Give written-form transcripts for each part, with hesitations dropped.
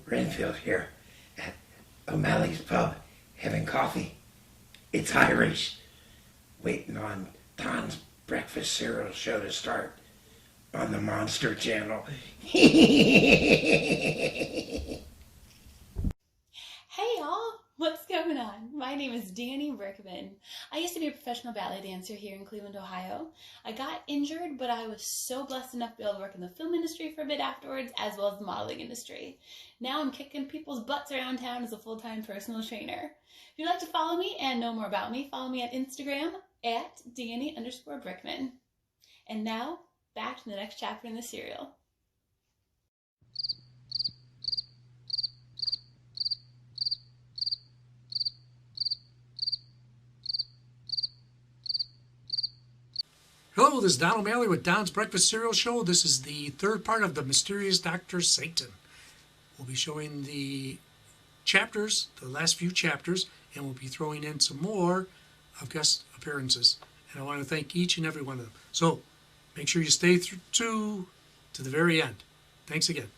Renfield here at O'Malley's Pub having coffee. It's Irish. Waiting on Don's breakfast cereal show to start on the Monster Channel. Hey y'all, what's going on? My name is Danny Brickman. I used to be a professional ballet dancer here in Cleveland, Ohio. I got injured, but I was so blessed enough to be able to work in the film industry for a bit afterwards, as well as the modeling industry. Now I'm kicking people's butts around town as a full-time personal trainer. If you'd like to follow me and know more about me, follow me at Instagram at Danny_Brickman. And now, back to the next chapter in the serial. Hello, this is Don O'Malley with Don's Breakfast Cereal Show. This is the third part of The Mysterious Dr. Satan. We'll be showing the chapters, the last few chapters, and we'll be throwing in some more of guest appearances. And I want to thank each and every one of them. So make sure you stay through to the very end. Thanks again.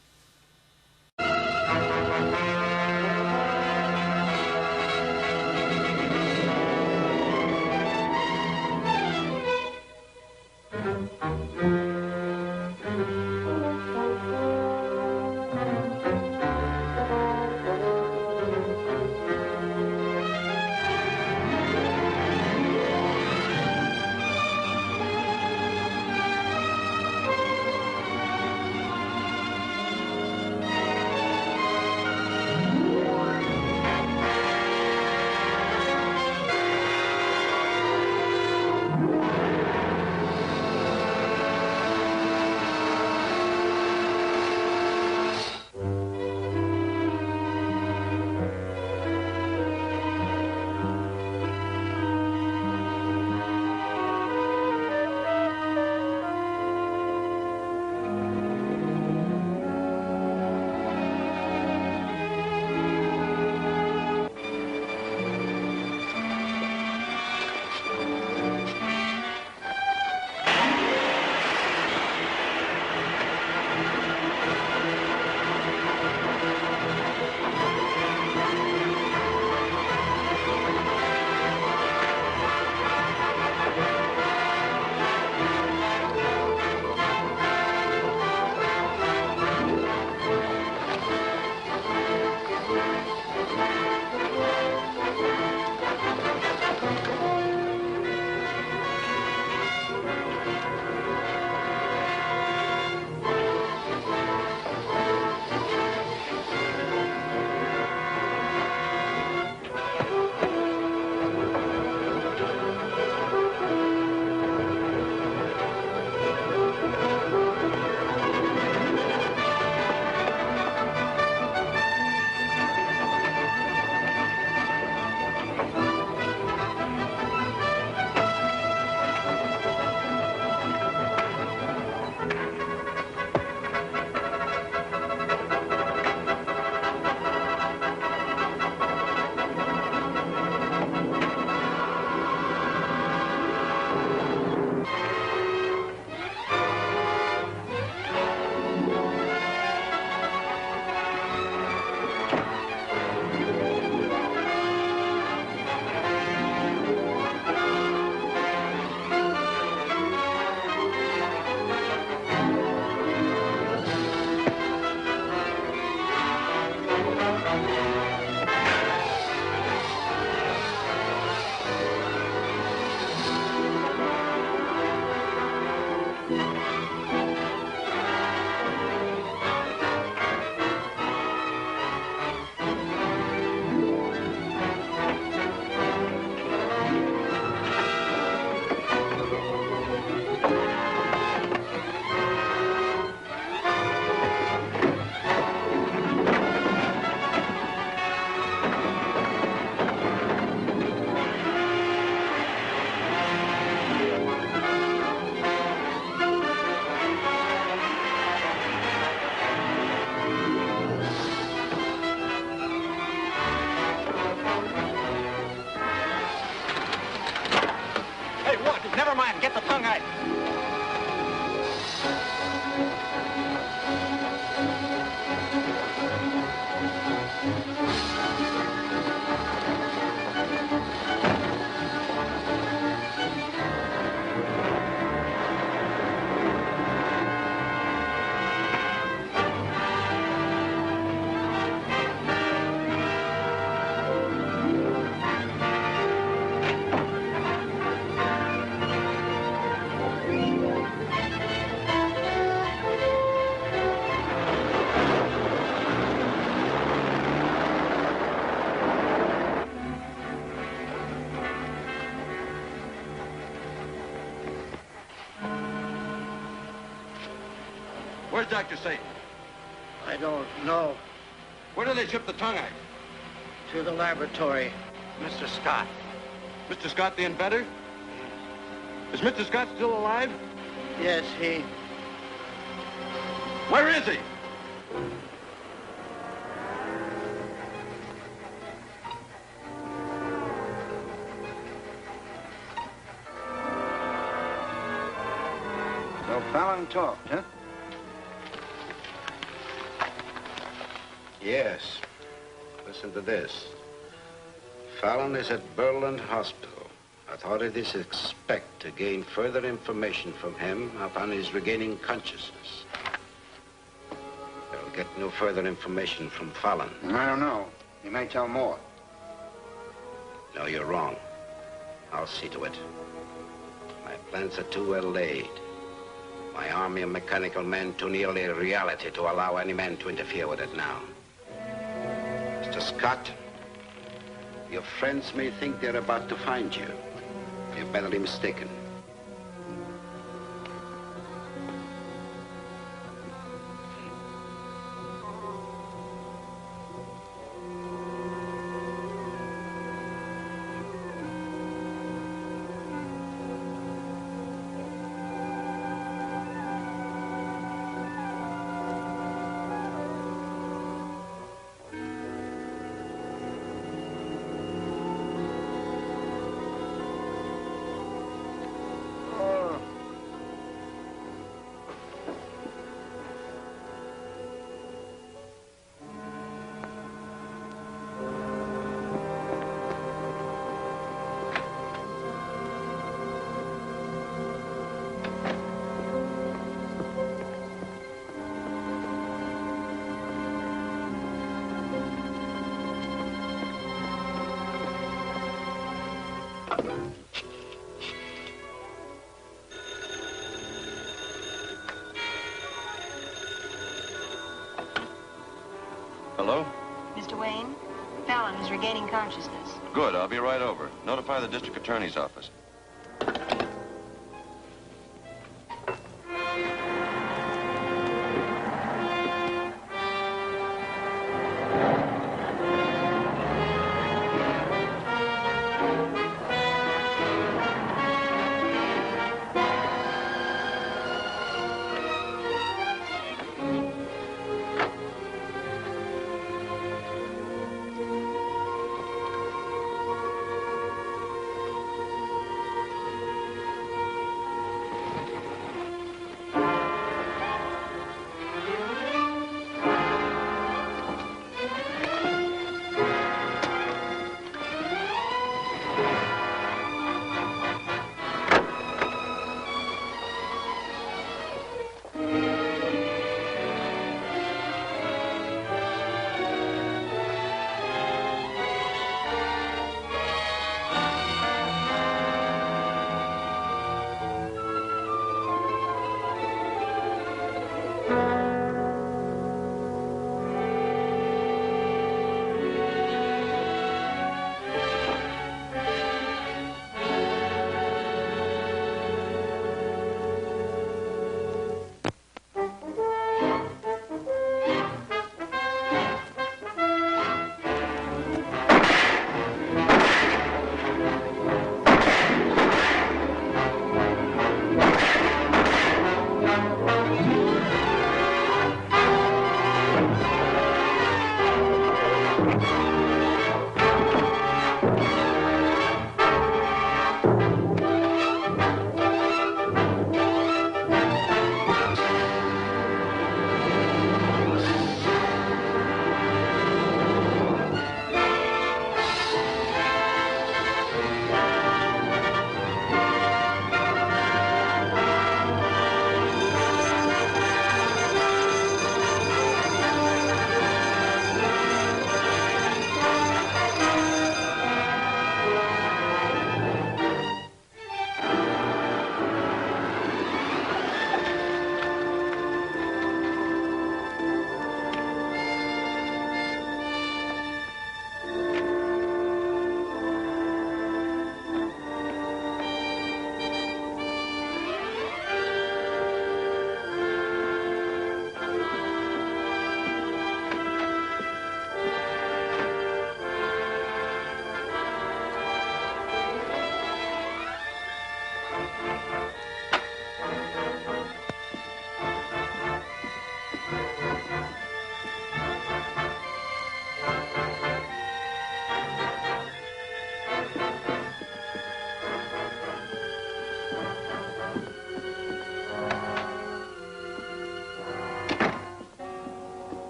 get the tongue out. Where's Dr. Satan? I don't know. Where do they ship the tongue out? To the laboratory. Mr. Scott. Mr. Scott, the inventor? Is Mr. Scott still alive? Yes, he... Where is he? So Fallon talked, huh? Yes. Listen to this. Fallon is at Berlin Hospital. Authorities expect to gain further information from him upon his regaining consciousness. They'll get no further information from Fallon. I don't know. He may tell more. No, you're wrong. I'll see to it. My plans are too well laid. My army of mechanical men too nearly a reality to allow any man to interfere with it now. Mr. Scott, your friends may think they're about to find you. You're badly mistaken. Hello? Mr. Wayne, Fallon is regaining consciousness. Good, I'll be right over. Notify the district attorney's office.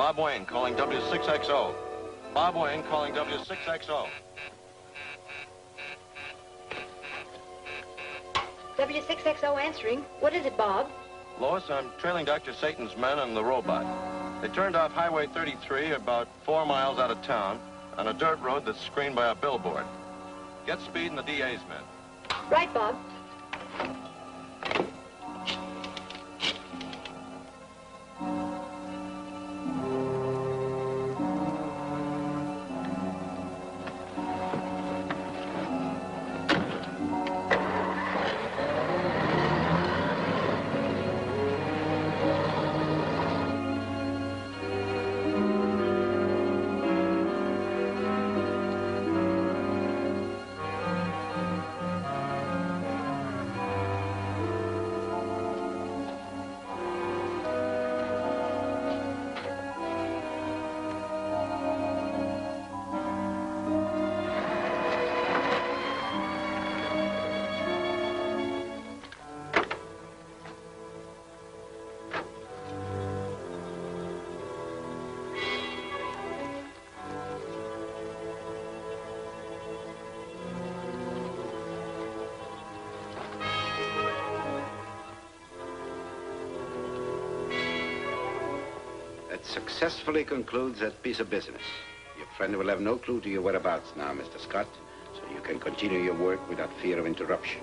Bob Wayne calling W6XO. Bob Wayne calling W6XO. W6XO answering. What is it, Bob? Lois, I'm trailing Dr. Satan's men and the robot. They turned off Highway 33 about 4 miles out of town on a dirt road that's screened by a billboard. Get Speed and the DA's men. Right, Bob. That successfully concludes that piece of business. Your friend will have no clue to your whereabouts now, Mr. Scott, so you can continue your work without fear of interruption.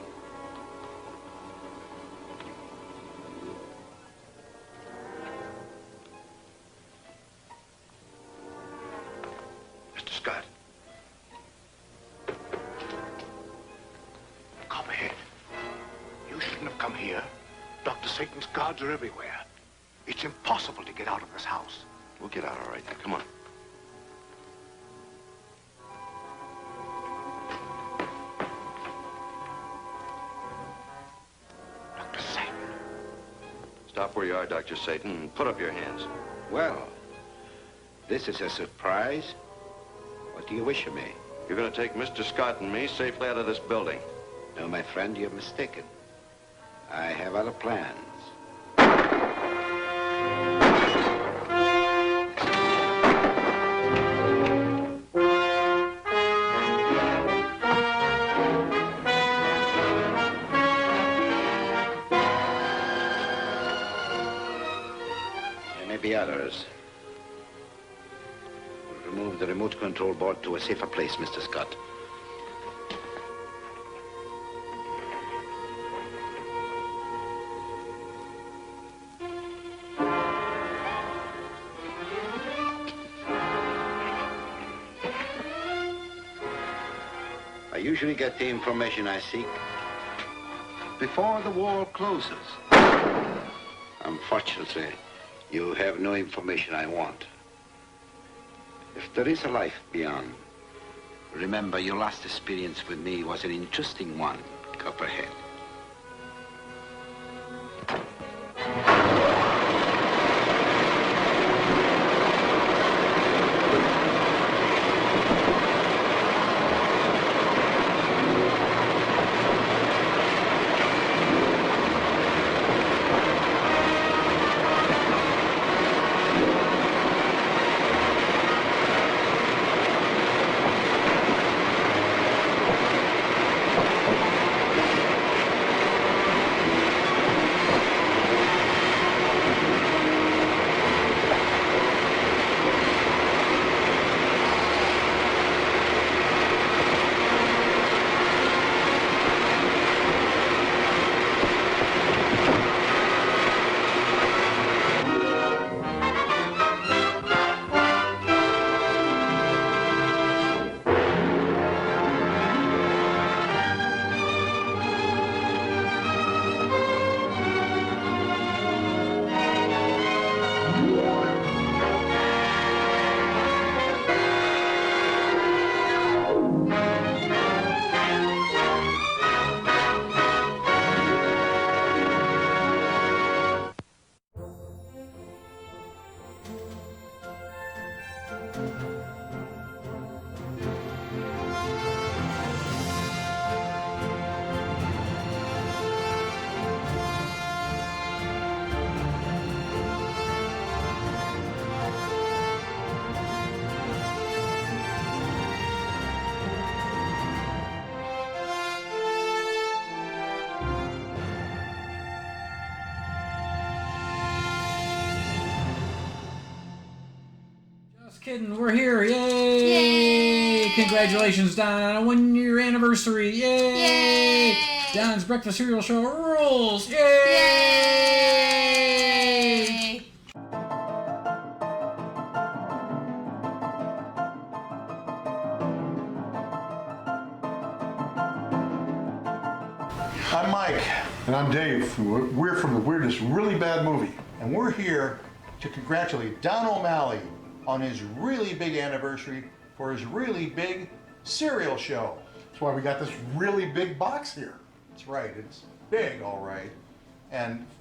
Mr. Scott. Copperhead, you shouldn't have come here. Dr. Satan's guards are everywhere. It's impossible to get out of this house. We'll get out all right now. Come on. Dr. Satan. Stop where you are, Dr. Satan, and put up your hands. Well, this is a surprise. What do you wish of me? You're going to take Mr. Scott and me safely out of this building. No, my friend, you're mistaken. I have other plans. There may be others. We'll remove the remote control board to a safer place, Mr. Scott. I usually get the information I seek before the wall closes. Unfortunately, you have no information I want. If there is a life beyond, remember your last experience with me was an interesting one, Copperhead. Kidding, we're here. Yay! Congratulations, Don, on a 1-year anniversary. Yay! Don's Breakfast Cereal Show rules. Yay! I'm Mike. And I'm Dave. We're from the weirdest, really bad movie. And we're here to congratulate Don O'Malley on his really big anniversary for his really big cereal show. That's why we got this really big box here. That's right, it's big, all right.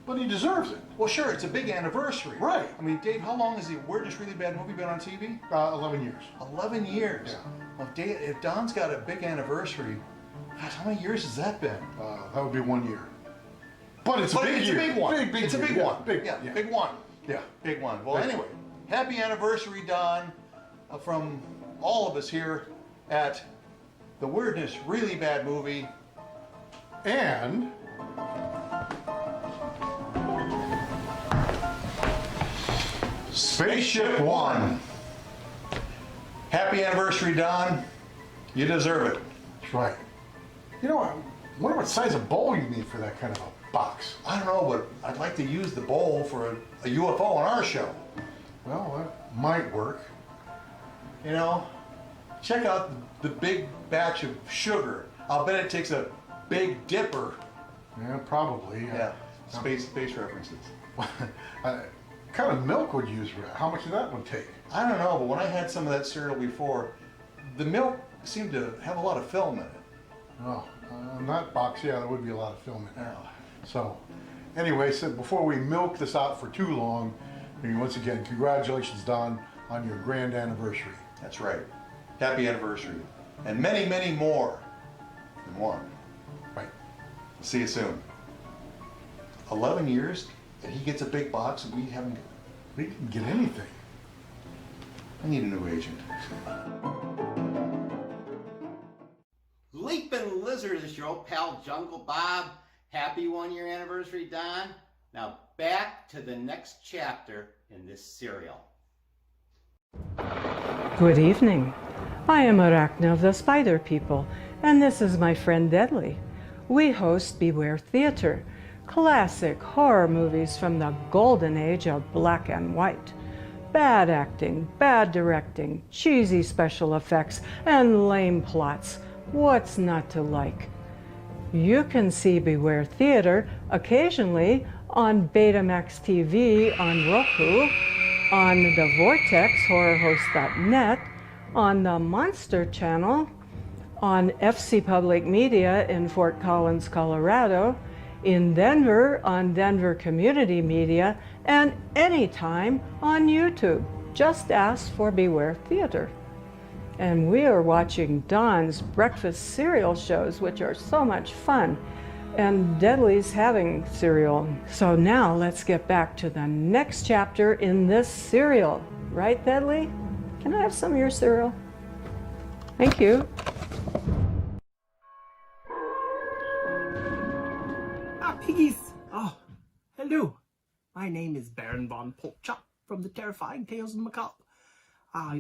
But he deserves it. Well, sure, it's a big anniversary. Right. I mean, Dave, how long has the weirdest, really bad movie been on TV? 11 years. 11 years. Yeah. Well, Dave, if Don's got a big anniversary, gosh, how many years has that been? That would be 1 year. But it's a big year. It's a big one. Big it's a year. big Yeah, one. big, yeah, yeah. big one. Yeah. Big one. Well, Big anyway, happy anniversary, Don, from all of us here at the Weirdness Really Bad Movie. And Spaceship One. Happy anniversary, Don. You deserve it. That's right. You know, I wonder what size of bowl you need for that kind of a box. I don't know, but I'd like to use the bowl for a UFO on our show. Well, that might work. You know, check out the big batch of sugar. I'll bet it takes a Big Dipper. Yeah, probably. Yeah, space references. What kind of milk would you use for that? How much of that would take? I don't know, but when I had some of that cereal before, the milk seemed to have a lot of film in it. Oh, in that box, yeah, there would be a lot of film in there. So, anyway, so before we milk this out for too long, once again, congratulations, Don, on your grand anniversary. That's right. Happy anniversary. And many, many more than one. Right. We'll see you soon. 11 years, and he gets a big box, and we didn't get anything. I need a new agent. Leaping Lizard is your old pal Jungle Bob. Happy 1-year anniversary, Don. Now back to the next chapter in this serial. Good evening. I am Arachna of the Spider People, and this is my friend Deadly. We host Beware Theater, classic horror movies from the golden age of black and white. Bad acting, bad directing, cheesy special effects, and lame plots. What's not to like? You can see Beware Theater occasionally on Betamax TV on Roku, on the Vortex HorrorHost.net, on the Monster Channel, on FC Public Media in Fort Collins, Colorado, in Denver on Denver Community Media, and anytime on YouTube. Just ask for Beware Theater. And we are watching Don's breakfast cereal shows, which are so much fun. And Deadly's having cereal. So now let's get back to the next chapter in this serial. Right, Deadly? Can I have some of your cereal? Thank you. Piggies! Oh, hello. My name is Baron Von Porkchop from the Terrifying Tales of the Macabre.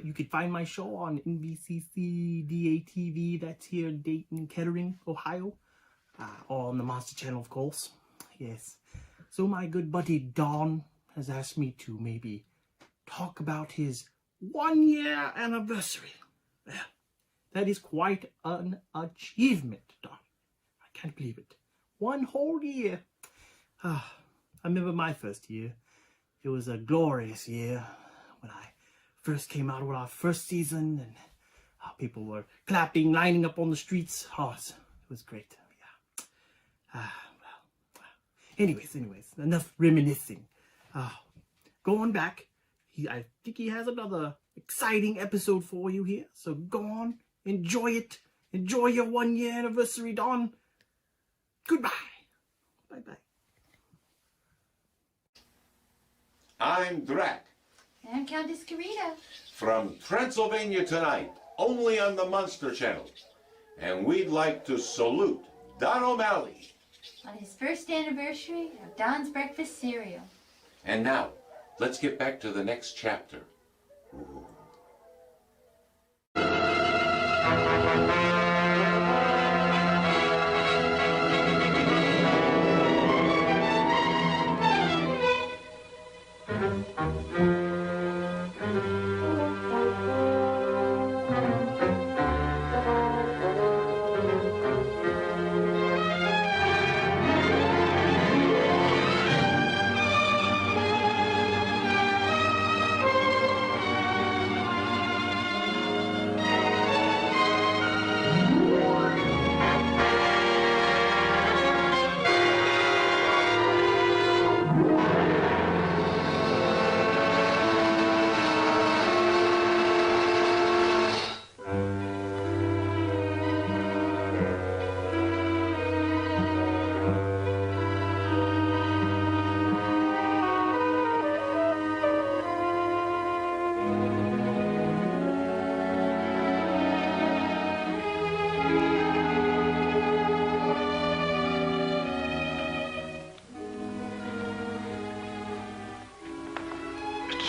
You can find my show on NBCC DATV, that's here in Dayton, Kettering, Ohio. Or on the Monster Channel, of course. Yes. So my good buddy Don has asked me to maybe talk about his 1-year anniversary. Well, that is quite an achievement, Don. I can't believe it. 1 whole year. I remember my first year. It was a glorious year when I first came out with our first season, and people were clapping, lining up on the streets. Oh, it was great. Yeah. Anyways, enough reminiscing. Going back, I think he has another exciting episode for you here. So go on, enjoy it. Enjoy your 1-year anniversary, Don. Goodbye. Bye-bye. I'm Drac. I'm Countess Karita. From Transylvania Tonight, only on the Monster Channel. And we'd like to salute Don O'Malley. On his first anniversary of Don's Breakfast Cereal. And now, let's get back to the next chapter. Ooh.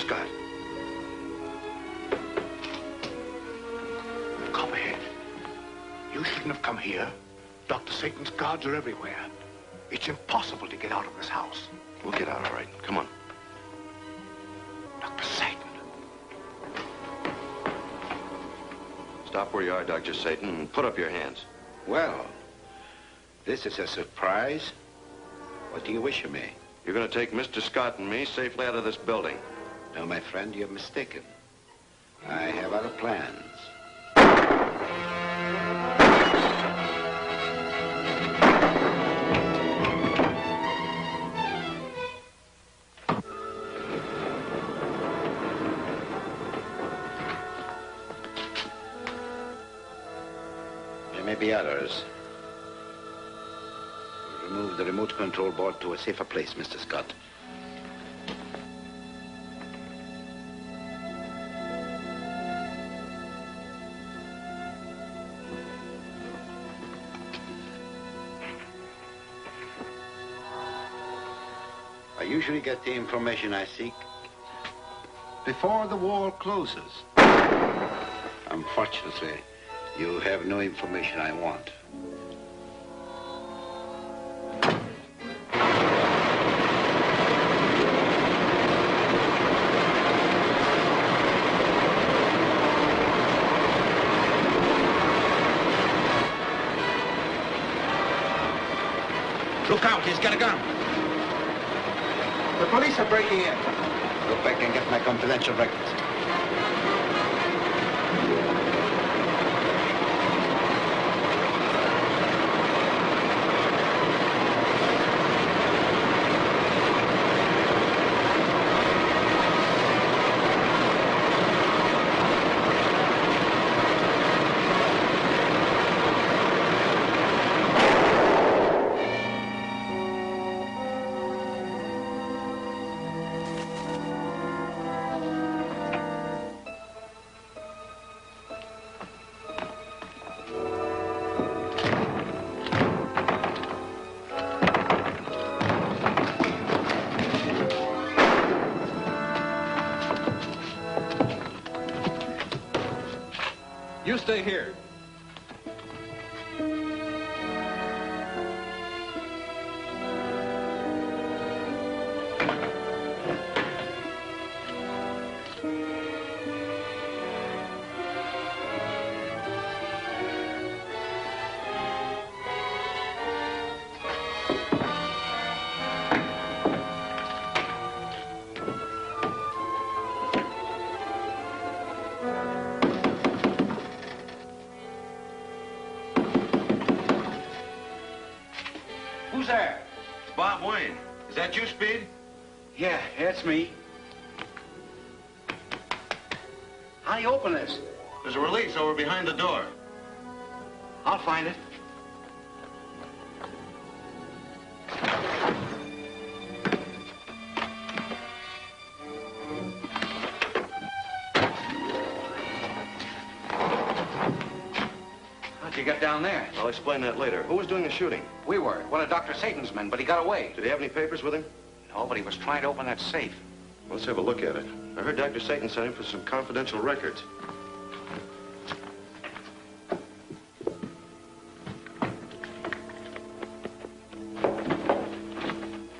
Scott. Copperhead, you shouldn't have come here. Dr. Satan's guards are everywhere. It's impossible to get out of this house. We'll get out all right. Come on. Dr. Satan. Stop where you are, Dr. Satan, and put up your hands. Well, this is a surprise. What do you wish of me? You're going to take Mr. Scott and me safely out of this building. No, my friend, you're mistaken. I have other plans. be others. We'll remove the remote control board to a safer place, Mr. Scott. I usually get the information I seek before the wall closes. Unfortunately, you have no information I want. Look out, he's got a gun. The police are breaking in. Go back and get my confidential records. You stay here. Who's there? It's Bob Wayne. Is that you, Speed? Yeah, that's me. How do you open this? There's a release over behind the door. I'll find it. How'd you get down there? I'll explain that later. Who was doing the shooting? We were. One of Dr. Satan's men, but he got away. Did he have any papers with him? No, but he was trying to open that safe. Let's have a look at it. I heard Dr. Satan sent him for some confidential records.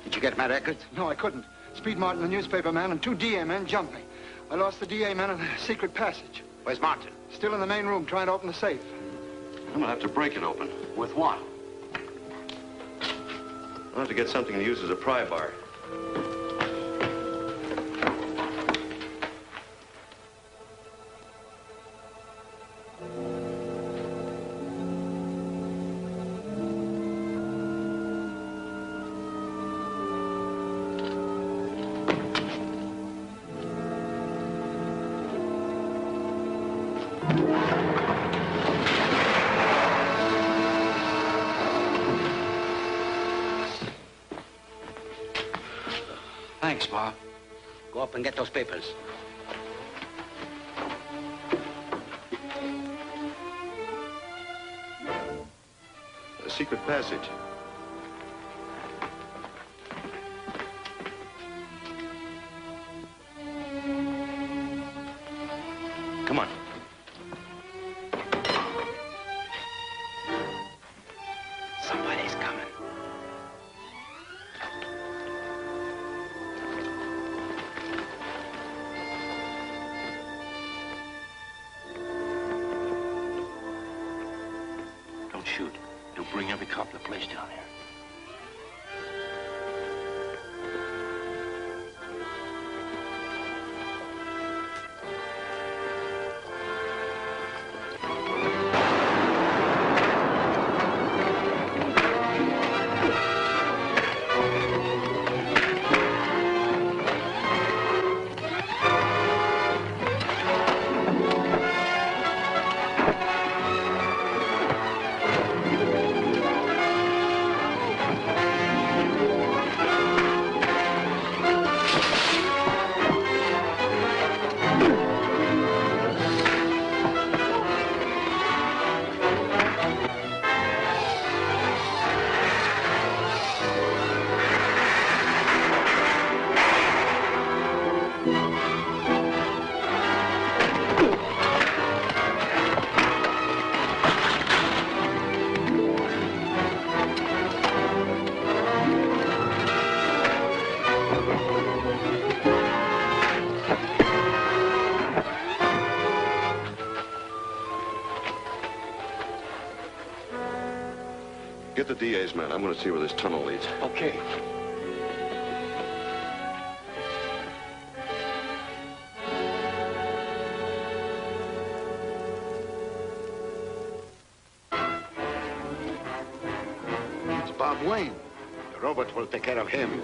Did you get my records? No, I couldn't. Speed Martin, the newspaper man, and 2 DA men jumped me. I lost the DA man in the secret passage. Where's Martin? Still in the main room trying to open the safe. I'm gonna have to break it open. With what? I'll have to get something to use as a pry bar. Thanks, Bob. Go up and get those papers. A secret passage. Come on. Somebody's coming. Don't shoot. You'll bring every cop in the place down here. the DA's men. I'm going to see where this tunnel leads. Okay. It's Bob Wayne. The robot will take care of him.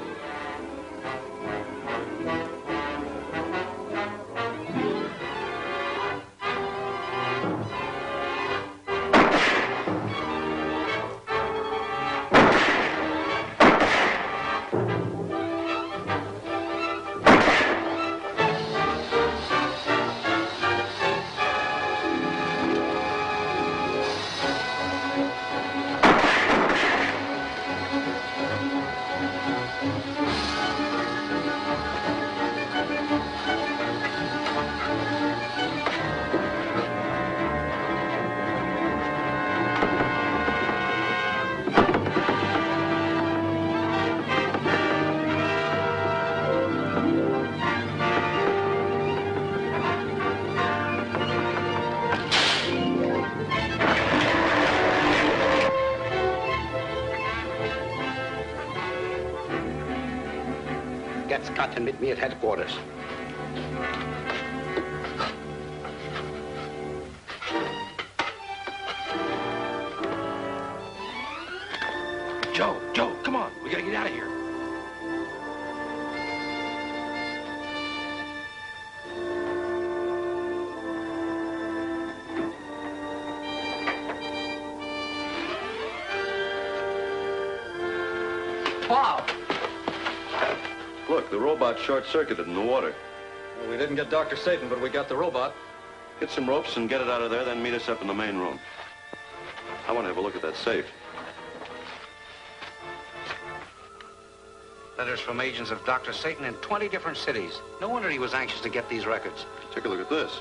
Get Scott and meet me at headquarters. Joe, come on. We gotta get out of here. Bob! Look, the robot short-circuited in the water. Well, we didn't get Dr. Satan, but we got the robot. Get some ropes and get it out of there, then meet us up in the main room. I want to have a look at that safe. Letters from agents of Dr. Satan in 20 different cities. No wonder he was anxious to get these records. Take a look at this.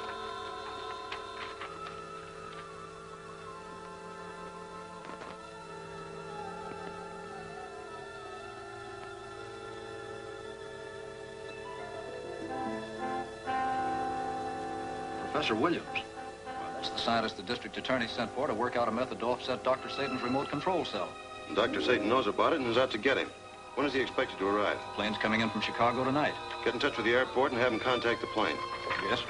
Professor Williams. Well, that's the scientist the district attorney sent for to work out a method to offset Dr. Satan's remote control cell. And Dr. Satan knows about it and is out to get him. When is he expected to arrive? Plane's coming in from Chicago tonight. Get in touch with the airport and have him contact the plane. Yes?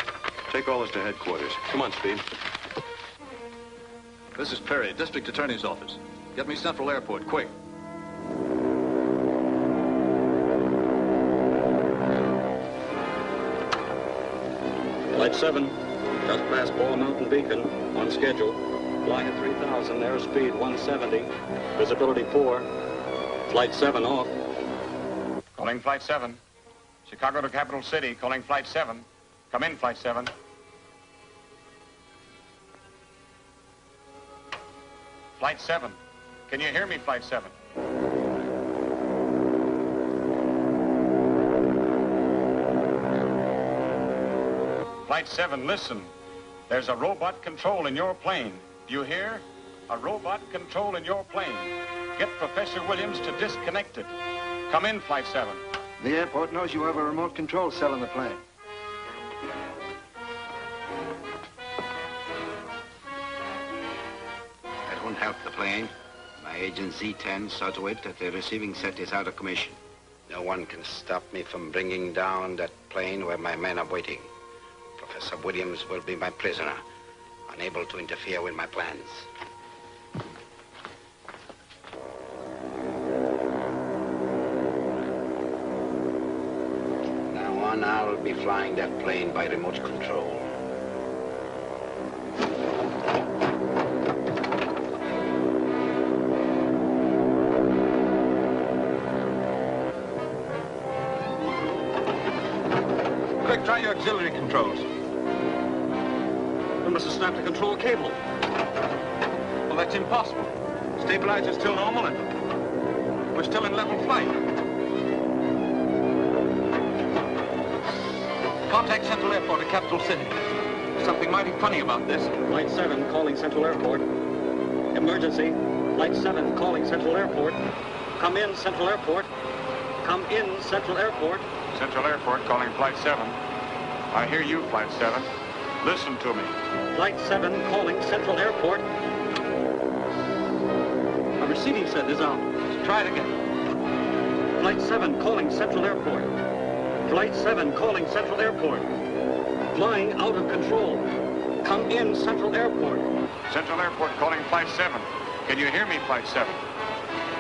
Take all this to headquarters. Come on, Speed. This is Perry, district attorney's office. Get me Central Airport, quick. Flight 7, just past Ball Mountain Beacon, on schedule. Flying at 3,000, airspeed 170, visibility 4. Flight 7 off. Calling Flight 7. Chicago to Capital City, calling Flight 7. Come in, Flight 7. Flight 7. Can you hear me, Flight 7? Flight 7, listen. There's a robot control in your plane. Do you hear? A robot control in your plane. Get Professor Williams to disconnect it. Come in, Flight 7. The airport knows you have a remote control cell in the plane. That won't help the plane. My agent Z10 saw to it that the receiving set is out of commission. No one can stop me from bringing down that plane where my men are waiting. Professor Williams will be my prisoner, unable to interfere with my plans. Now on, I'll be flying that plane by remote control. Quick, try your auxiliary controls. We must have snapped the control cable. Well, that's impossible. Stabilizer's still normal and we're still in level flight. Contact Central Airport at Capital City. There's something mighty funny about this. Flight 7 calling Central Airport. Emergency. Flight 7 calling Central Airport. Come in, Central Airport. Come in, Central Airport. Central Airport calling Flight 7. I hear you, Flight 7. Listen to me. Flight 7 calling Central Airport. I'm receiving set is out. Try it again. Flight 7 calling Central Airport. Flight 7 calling Central Airport. Flying out of control. Come in Central Airport. Central Airport calling Flight 7. Can you hear me, Flight 7?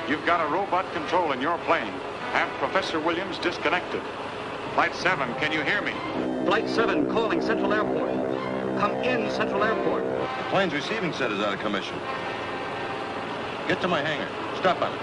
You've got a robot control in your plane. Have Professor Williams disconnected. Flight 7, can you hear me? Flight 7 calling Central Airport. Come in Central Airport. The plane's receiving set is out of commission. Get to my hangar. Stop on it.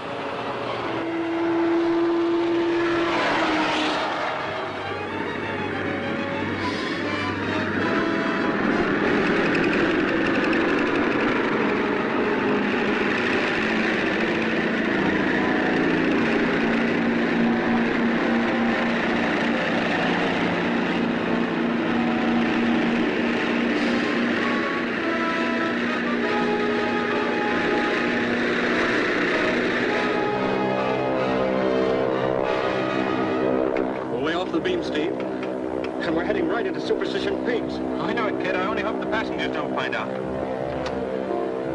Superstition Peaks. I know it, kid. I only hope the passengers don't find out.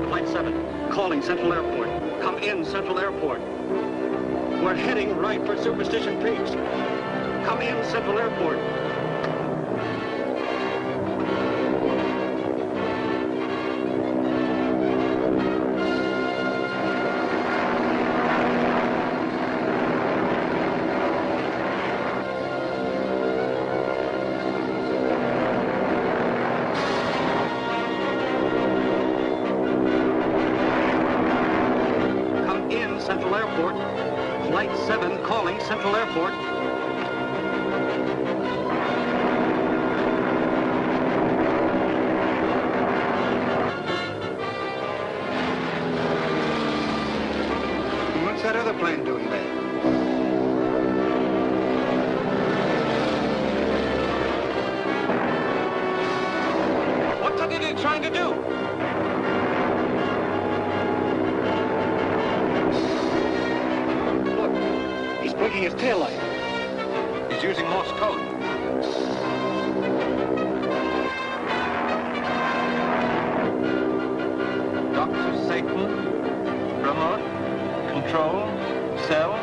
Flight 7, calling Central Airport. Come in Central Airport. We're heading right for Superstition Peaks. Come in Central Airport. Flight 7 calling Central Airport. What's that other plane doing there? What's that idiot trying to do? Blinking his taillight. He's using Morse code. Dr. Satan, remote, control, cell.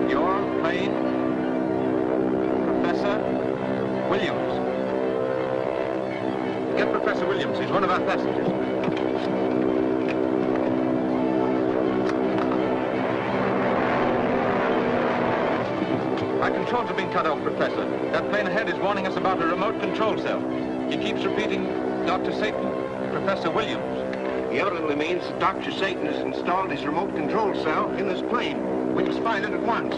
Your plane, Professor Williams. Get Professor Williams. He's one of our passengers. Our controls have been cut off, Professor. That plane ahead is warning us about a remote control cell. He keeps repeating Dr. Satan, Professor Williams. The elderly means that Dr. Satan has installed his remote control cell in this plane. We must find it at once.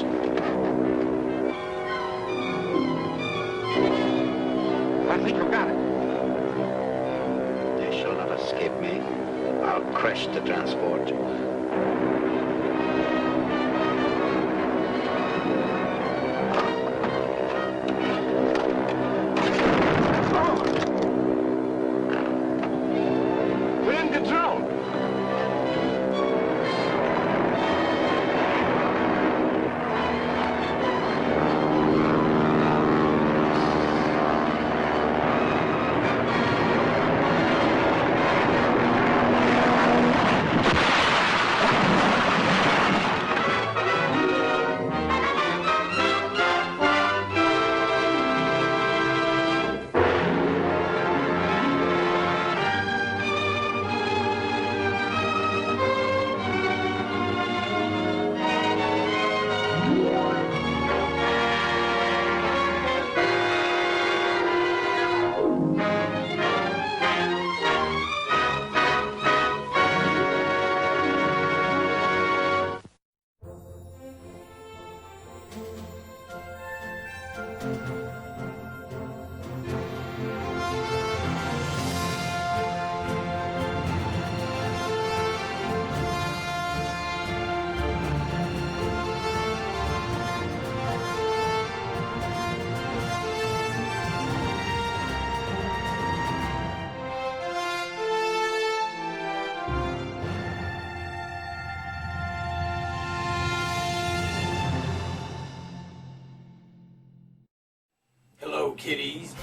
I think I've got it. They shall not escape me. I'll crash the transport. Kitties,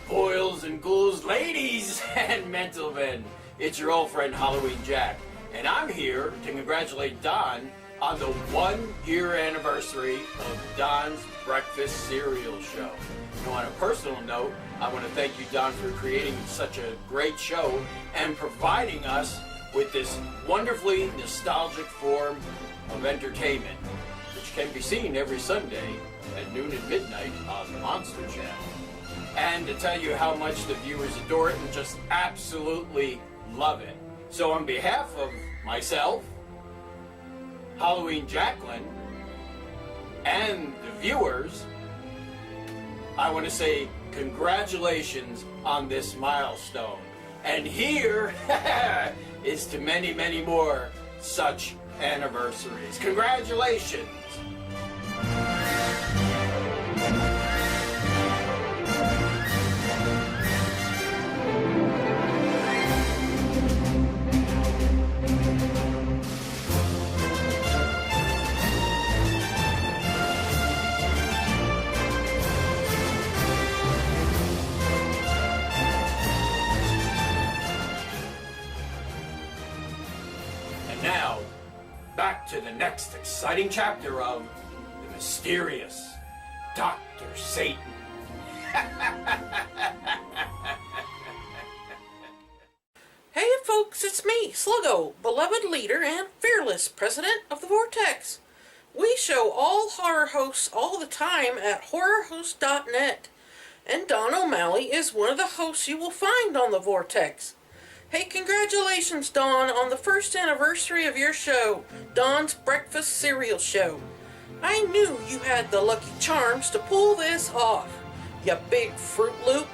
boils, and ghouls, ladies. Ladies and gentlemen, it's your old friend Halloween Jack, and I'm here to congratulate Don on the 1-year anniversary of Don's Breakfast Cereal Show. And on a personal note, I want to thank you, Don, for creating such a great show and providing us with this wonderfully nostalgic form of entertainment, which can be seen every Sunday at noon and midnight on the Monster Channel. And to tell you how much the viewers adore it and just absolutely love it. So on behalf of myself, Halloween Jacqueline, and the viewers, I want to say congratulations on this milestone. And here is to many, many more such anniversaries. Congratulations! Now, back to the next exciting chapter of The Mysterious Dr. Satan. Hey folks, it's me, Sluggo, beloved leader and fearless president of the Vortex. We show all horror hosts all the time at horrorhost.net, and Don O'Malley is one of the hosts you will find on the Vortex. Hey, congratulations, Don, on the first anniversary of your show, Don's Breakfast Cereal Show. I knew you had the lucky charms to pull this off, you big Fruit Loop.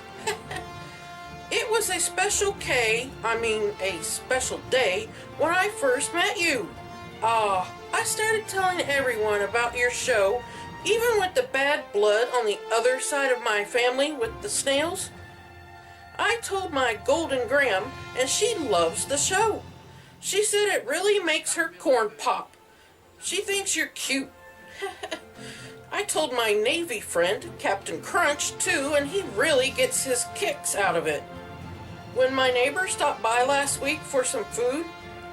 It was a special a special day when I first met you. I started telling everyone about your show, even with the bad blood on the other side of my family with the snails. I told my Golden Graham, and she loves the show. She said it really makes her corn pop. She thinks you're cute. I told my Navy friend, Captain Crunch, too, and he really gets his kicks out of it. When my neighbor stopped by last week for some food,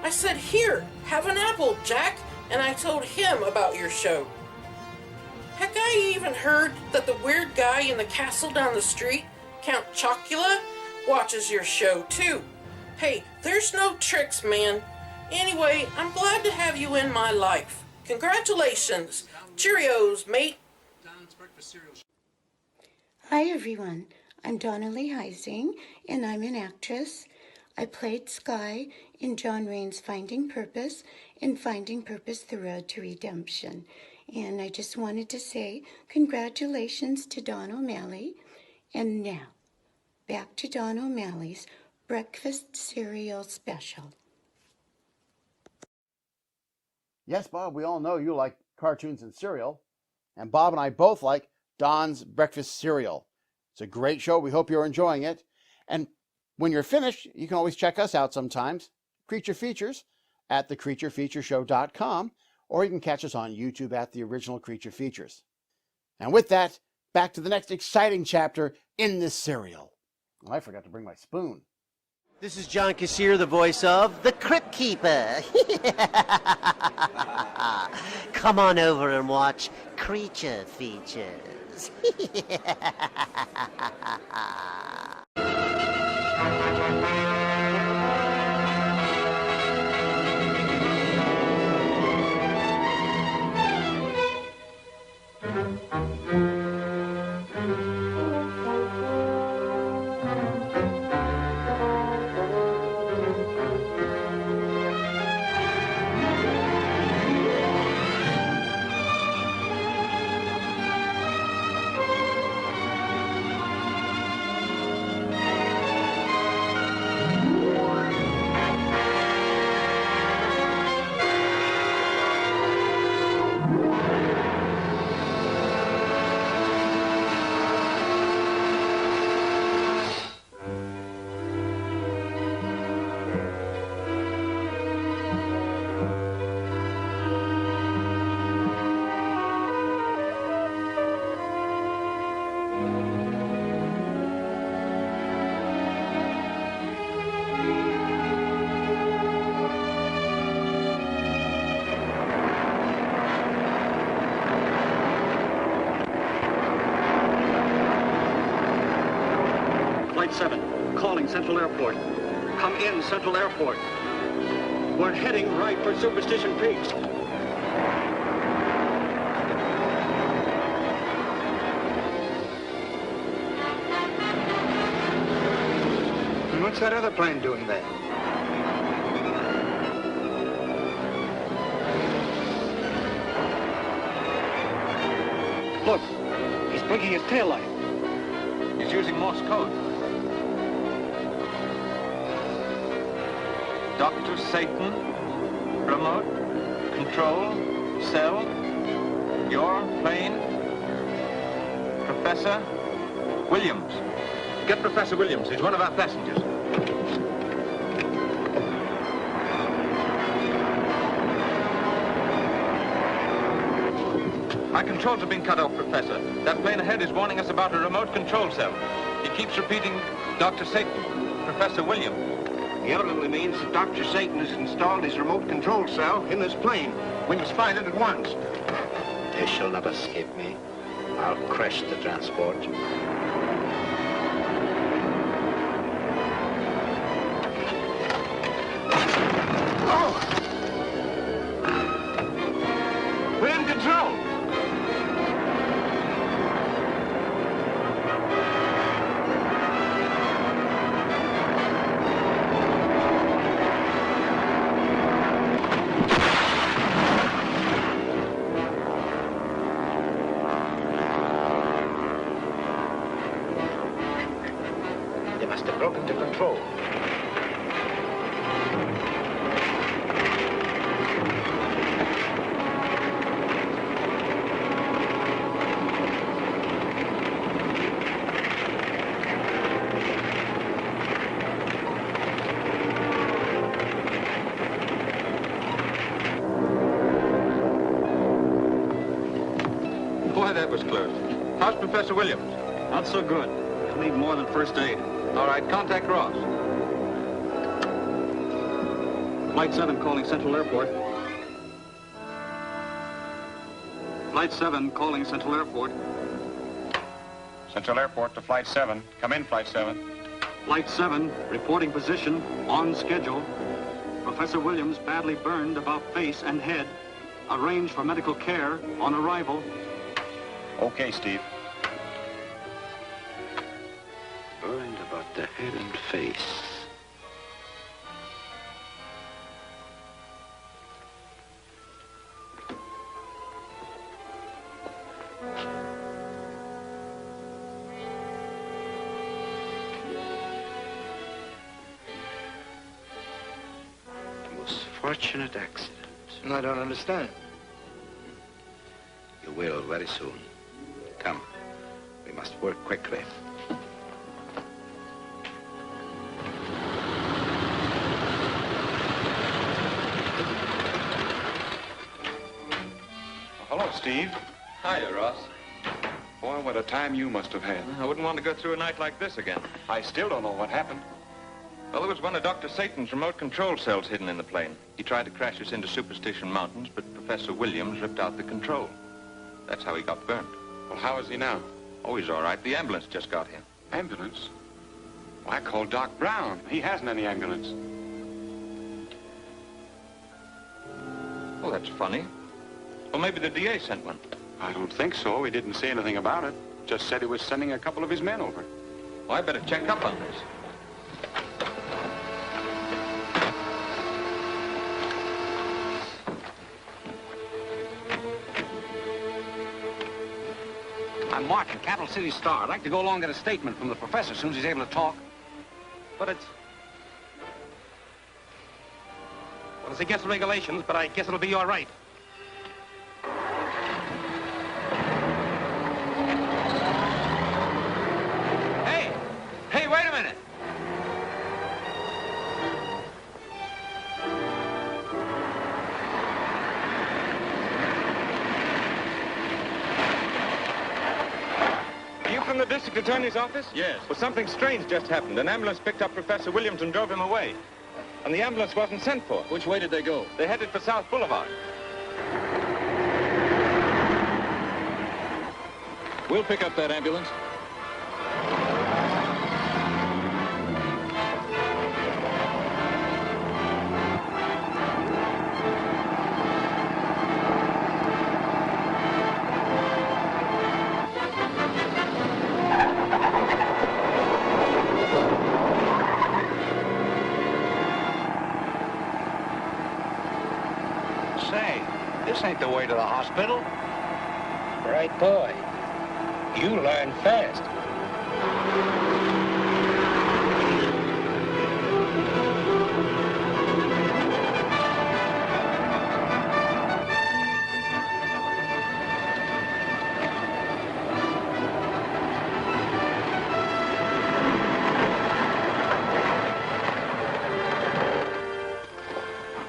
I said, "Here, have an apple, Jack," and I told him about your show. Heck, I even heard that the weird guy in the castle down the street, Count Chocula, watches your show too. Hey, there's no tricks, man. Anyway, I'm glad to have you in my life. Congratulations. Cheerios, mate. Hi, everyone. I'm Donna Lee Heising, and I'm an actress. I played Sky in John Rain's Finding Purpose and Finding Purpose, The Road to Redemption. And I just wanted to say congratulations to Don O'Malley. And now, back to Don O'Malley's Breakfast Cereal Special. Yes, Bob, we all know you like cartoons and cereal. And Bob and I both like Don's Breakfast Cereal. It's a great show. We hope you're enjoying it. And when you're finished, you can always check us out sometimes. Creature Features at thecreaturefeatureshow.com, or you can catch us on YouTube at The Original Creature Features. And with that, back to the next exciting chapter in this serial. Oh, I forgot to bring my spoon. This is John Kassir, the voice of the Crypt Keeper. Come on over and watch Creature Features. Flight 7, calling Central Airport. Come in, Central Airport. We're heading right for Superstition Peaks. And what's that other plane doing there? Look, he's blinking his tail light. He's using Morse code. Dr. Satan, remote, control, cell, your plane, Professor Williams. Get Professor Williams. He's one of our passengers. Our controls have been cut off, Professor. That plane ahead is warning us about a remote control cell. He keeps repeating Dr. Satan, Professor Williams. He evidently means that Dr. Satan has installed his remote control cell in this plane. We must find it at once. They shall not escape me. I'll crash the transport. We're in control. They must have broken to control. Boy, that was close. How's Professor Williams? Not so good. He'll need more than first aid. All right, contact Ross. Flight 7 calling Central Airport. Flight 7 calling Central Airport. Central Airport to Flight 7. Come in, Flight 7. Flight 7 reporting position on schedule. Professor Williams badly burned about face and head. Arranged for medical care on arrival. Okay, Steve. Burned about the head and face. The most fortunate accident. I don't understand. You will very soon. Come. We must work quickly. Hello, Steve. Hiya, Ross. Boy, what a time you must have had. I wouldn't want to go through a night like this again. I still don't know what happened. Well, there was one of Dr. Satan's remote control cells hidden in the plane. He tried to crash us into Superstition Mountains, but Professor Williams ripped out the control. That's how he got burned. Well, how is he now? Oh, he's all right. The ambulance just got here. Ambulance? Well, I called Doc Brown. He hasn't any ambulance. Oh, that's funny. Well, maybe the DA sent one. I don't think so. He didn't say anything about it. Just said he was sending a couple of his men over. Well, I better check up on this. I'm Martin, Capital City Star. I'd like to go along and get a statement from the professor as soon as he's able to talk. But it's... Well, it's against the regulations, but I guess it'll be all right. Hey! Hey, wait a minute! From the district attorney's office? Yes. Well, something strange just happened. An ambulance picked up Professor Williams and drove him away. And the ambulance wasn't sent for. Which way did they go? They headed for South Boulevard. We'll pick up that ambulance. Say, this ain't the way to the hospital. Right, boy. You learn fast.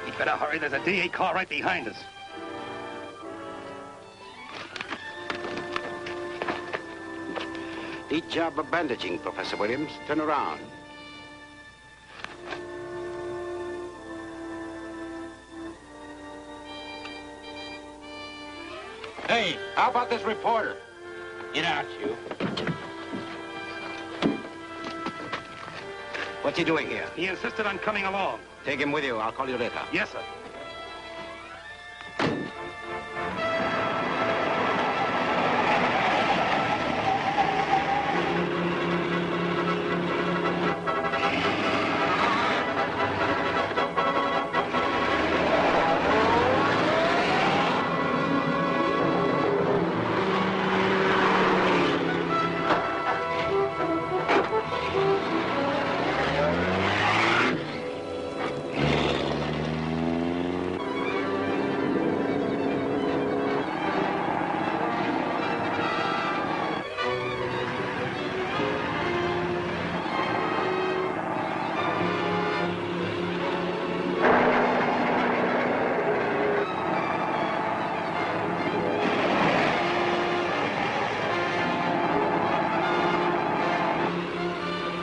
You'd better hurry. There's a DA car right behind us. Neat job of bandaging, Professor Williams. Turn around. Hey, how about this reporter? Get out, you. What's he doing here? He insisted on coming along. Take him with you. I'll call you later. Yes, sir.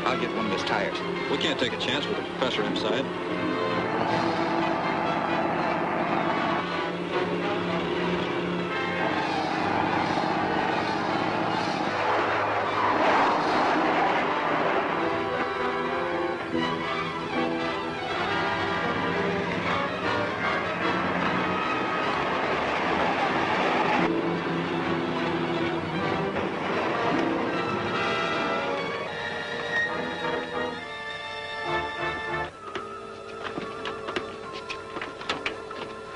I'll get one of his tires. We can't take a chance with the professor inside.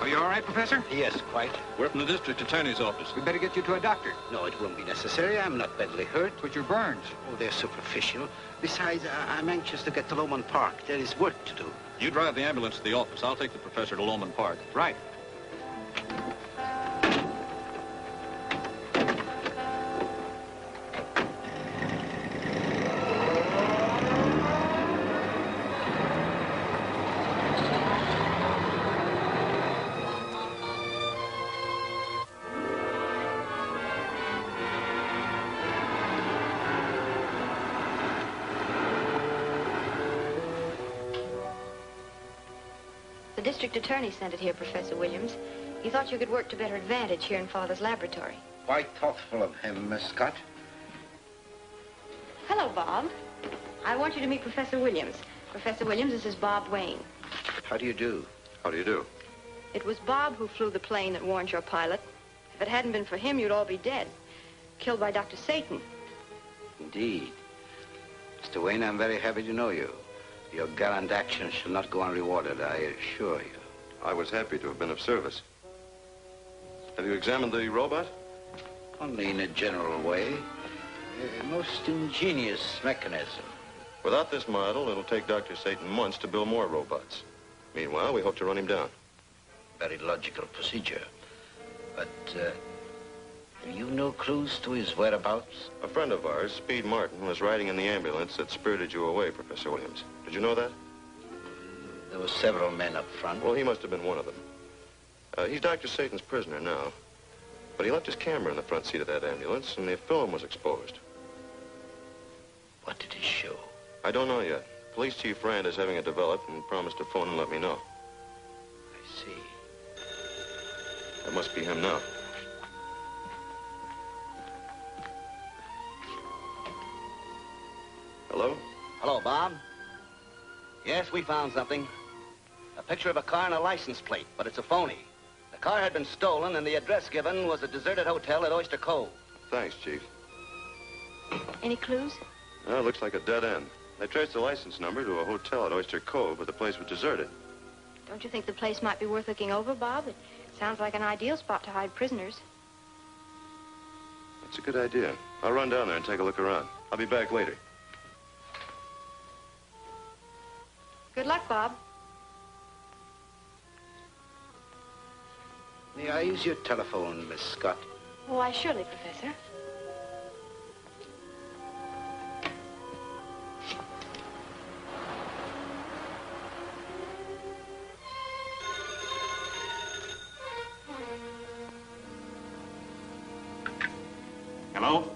Are you all right, Professor? Yes, quite. We're from the district attorney's office. We better get you to a doctor. No, it won't be necessary. I'm not badly hurt. But your burns. Oh, they're superficial. Besides, I'm anxious to get to Loman Park. There is work to do. You drive the ambulance to the office. I'll take the professor to Loman Park. Right. The district attorney sent it here, Professor Williams. He thought you could work to better advantage here in Father's laboratory. Quite thoughtful of him, Miss Scott. Hello, Bob. I want you to meet Professor Williams. Professor Williams, this is Bob Wayne. How do you do? How do you do? It was Bob who flew the plane that warned your pilot. If it hadn't been for him, you'd all be dead. Killed by Dr. Satan. Indeed. Mr. Wayne, I'm very happy to know you. Your gallant actions shall not go unrewarded, I assure you. I was happy to have been of service. Have you examined the robot? Only in a general way. A most ingenious mechanism. Without this model, it'll take Dr. Satan months to build more robots. Meanwhile, we hope to run him down. Very logical procedure. But, have you no clues to his whereabouts? A friend of ours, Speed Martin, was riding in the ambulance that spirited you away, Professor Williams. Did you know that? There were several men up front. Well, he must have been one of them. He's Dr. Satan's prisoner now. But he left his camera in the front seat of that ambulance, and the film was exposed. What did he show? I don't know yet. Police Chief Rand is having it developed and promised to phone and let me know. I see. That must be him now. Hello? Hello, Bob. Yes, we found something. A picture of a car and a license plate, but it's a phony. The car had been stolen, and the address given was a deserted hotel at Oyster Cove. Thanks, Chief. Any clues? Well, it looks like a dead end. They traced the license number to a hotel at Oyster Cove, but the place was deserted. Don't you think the place might be worth looking over, Bob? It Sounds like an ideal spot to hide prisoners. That's a good idea. I'll run down there and take a look around. I'll be back later. Good luck, Bob. May I use your telephone, Miss Scott? Why, surely, Professor. Hello?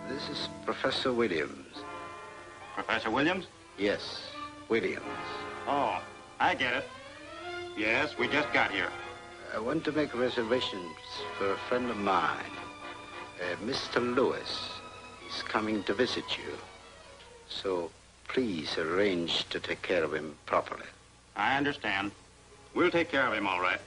This is Professor Williams. Professor Williams? Yes, Williams. Oh, I get it. Yes, we just got here. I want to make reservations for a friend of mine, Mr. Lewis. He's coming to visit you. So please arrange to take care of him properly. I understand. We'll take care of him, all right.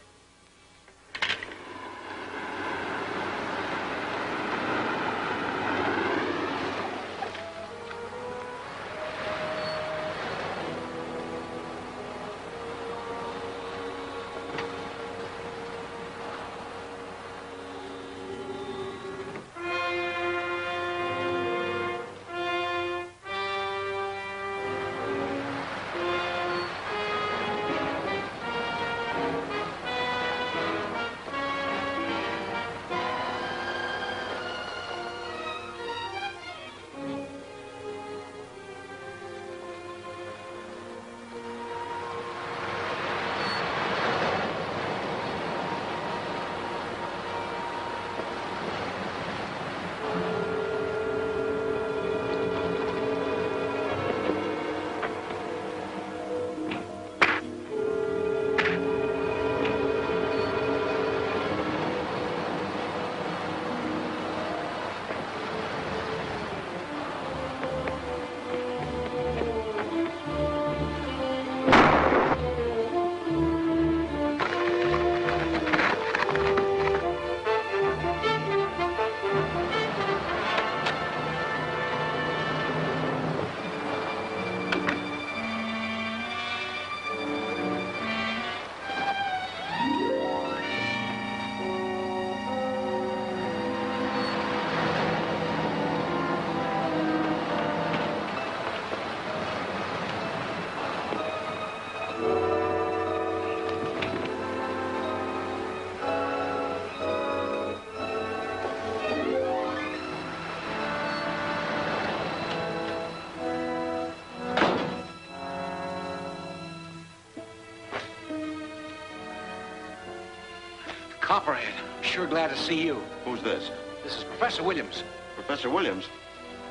Copperhead, sure glad to see you. Who's this? This is Professor Williams. Professor Williams?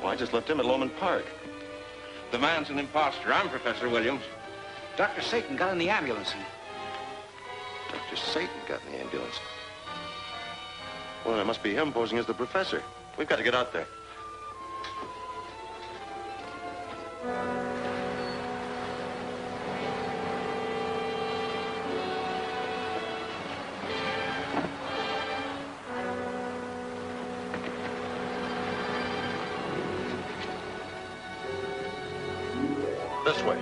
Well, I just left him at Loman Park. The man's an imposter. I'm Professor Williams. Dr. Satan got in the ambulance and... Dr. Satan got in the ambulance. Well, it must be him posing as the professor. We've got to get out there. This way.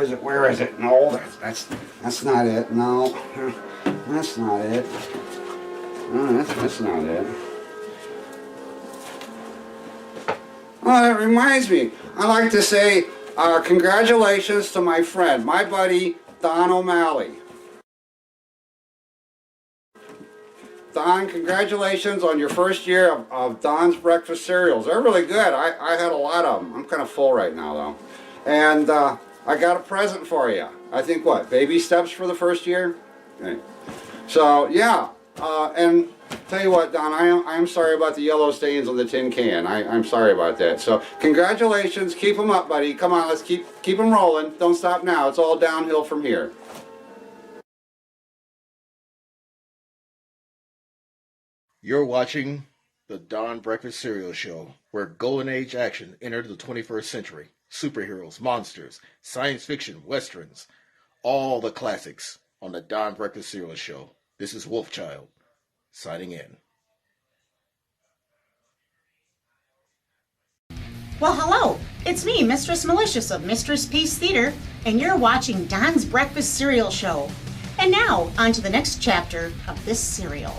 is it? Where is it? No, that's not it. No, that's not it. No, that's not it. Oh, that reminds me. I'd like to say congratulations to my friend, my buddy, Don O'Malley. Don, congratulations on your first year of Don's Breakfast Cereals. They're really good. I had a lot of them. I'm kind of full right now, though. And I got a present for you. I think, what, baby steps for the first year? Okay. So, yeah. And tell you what, Don, I am sorry about the yellow stains on the tin can. I'm sorry about that. So, congratulations. Keep them up, buddy. Come on, let's keep them rolling. Don't stop now. It's all downhill from here. You're watching the Don Breakfast Cereal Show, where Golden Age action entered the 21st century. Superheroes, monsters, science fiction, westerns, all the classics on the Don Breakfast Cereal Show. This is Wolfchild, signing in. Well, hello. It's me, Mistress Malicious of Mistress Peace Theater, and you're watching Don's Breakfast Cereal Show. And now, on to the next chapter of this serial.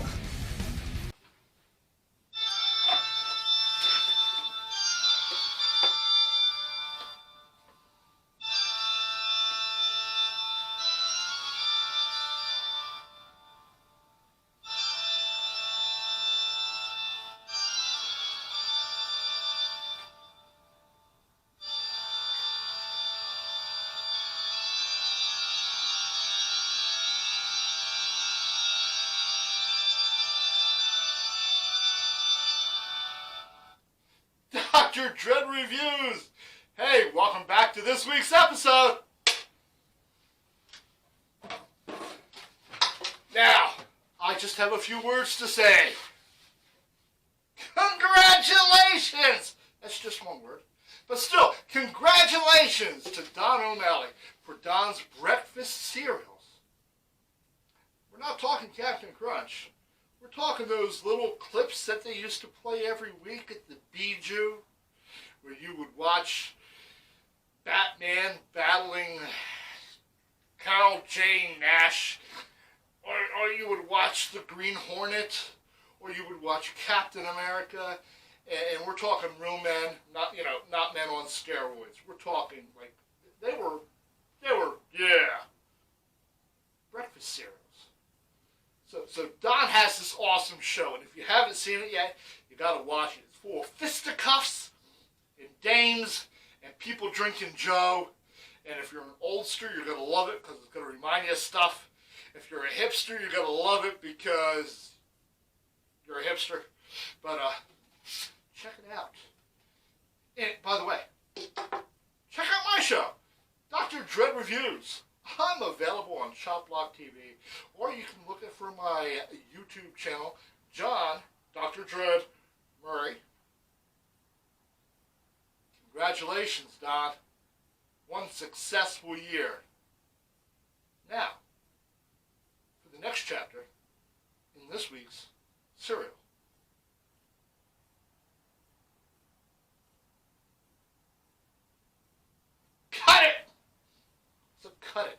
Dr. Dread Reviews! Hey, welcome back to this week's episode! Now, I just have a few words to say. Congratulations! That's just one word. But still, congratulations to Don O'Malley for Don's Breakfast Cereals. We're not talking Captain Crunch. We're talking those little clips that they used to play every week at the Bijou, where you would watch Batman battling Carl J. Nash, or you would watch the Green Hornet, or you would watch Captain America, and we're talking real men, not men on steroids. We're talking like they were breakfast cereals. So Don has this awesome show, and if you haven't seen it yet, you gotta watch it. It's full of fisticuffs and dames and people drinking Joe. And if you're an oldster, you're gonna love it because it's gonna remind you of stuff. If you're a hipster, you're gonna love it because you're a hipster. But check it out. And by the way, check out my show, Dr. Dread Reviews. I'm available on Shop Block TV, or you can look it for my YouTube channel, John, Dr. Dread Murray. Congratulations, Don. One successful year. Now, for the next chapter in this week's serial. Cut it! So cut it.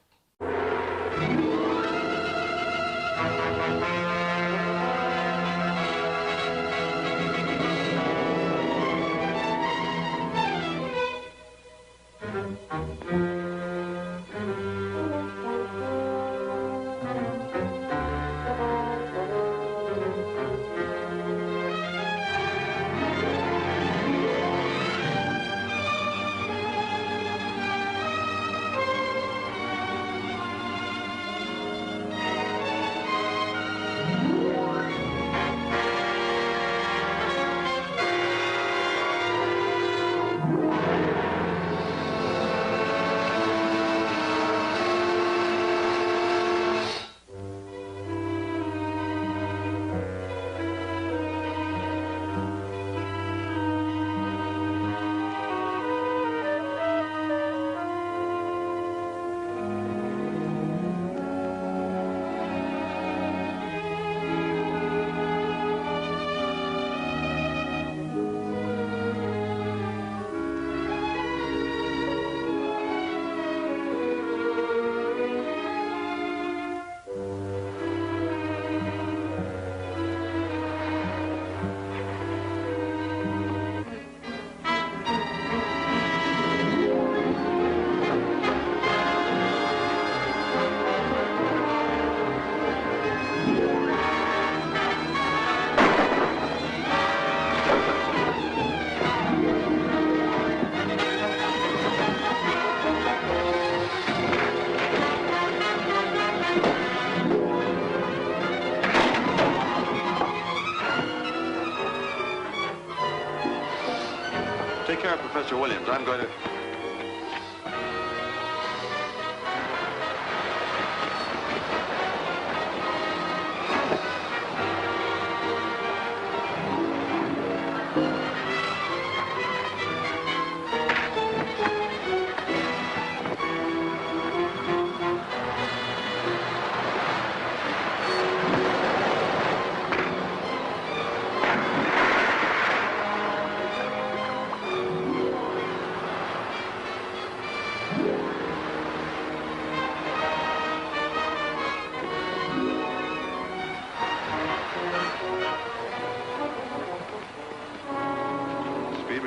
care of Professor Williams. I'm going to...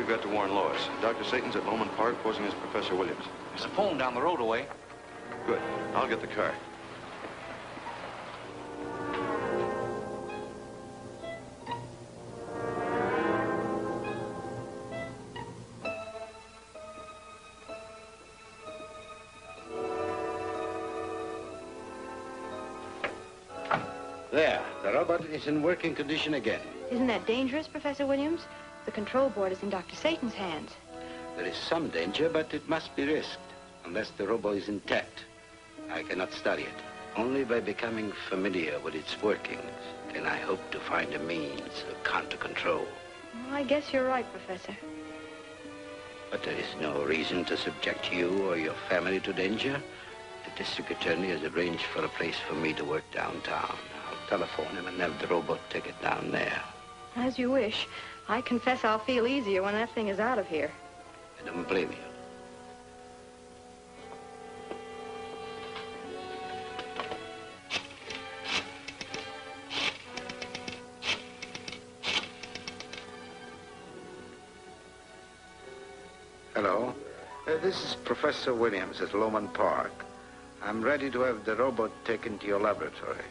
Got to warn Lois. Dr. Satan's at Lowman Park posing as Professor Williams. There's a phone down the road away. Good. I'll get the car. There, the robot is in working condition again. Isn't that dangerous, Professor Williams? The control board is in Dr. Satan's hands. There is some danger, but it must be risked, unless the robot is intact. I cannot study it. Only by becoming familiar with its workings can I hope to find a means of counter-control. Well, I guess you're right, Professor. But there is no reason to subject you or your family to danger. The district attorney has arranged for a place for me to work downtown. I'll telephone him and have the robot take it down there. As you wish. I confess I'll feel easier when that thing is out of here. I don't blame you. Hello. This is Professor Williams at Lowman Park. I'm ready to have the robot taken to your laboratory.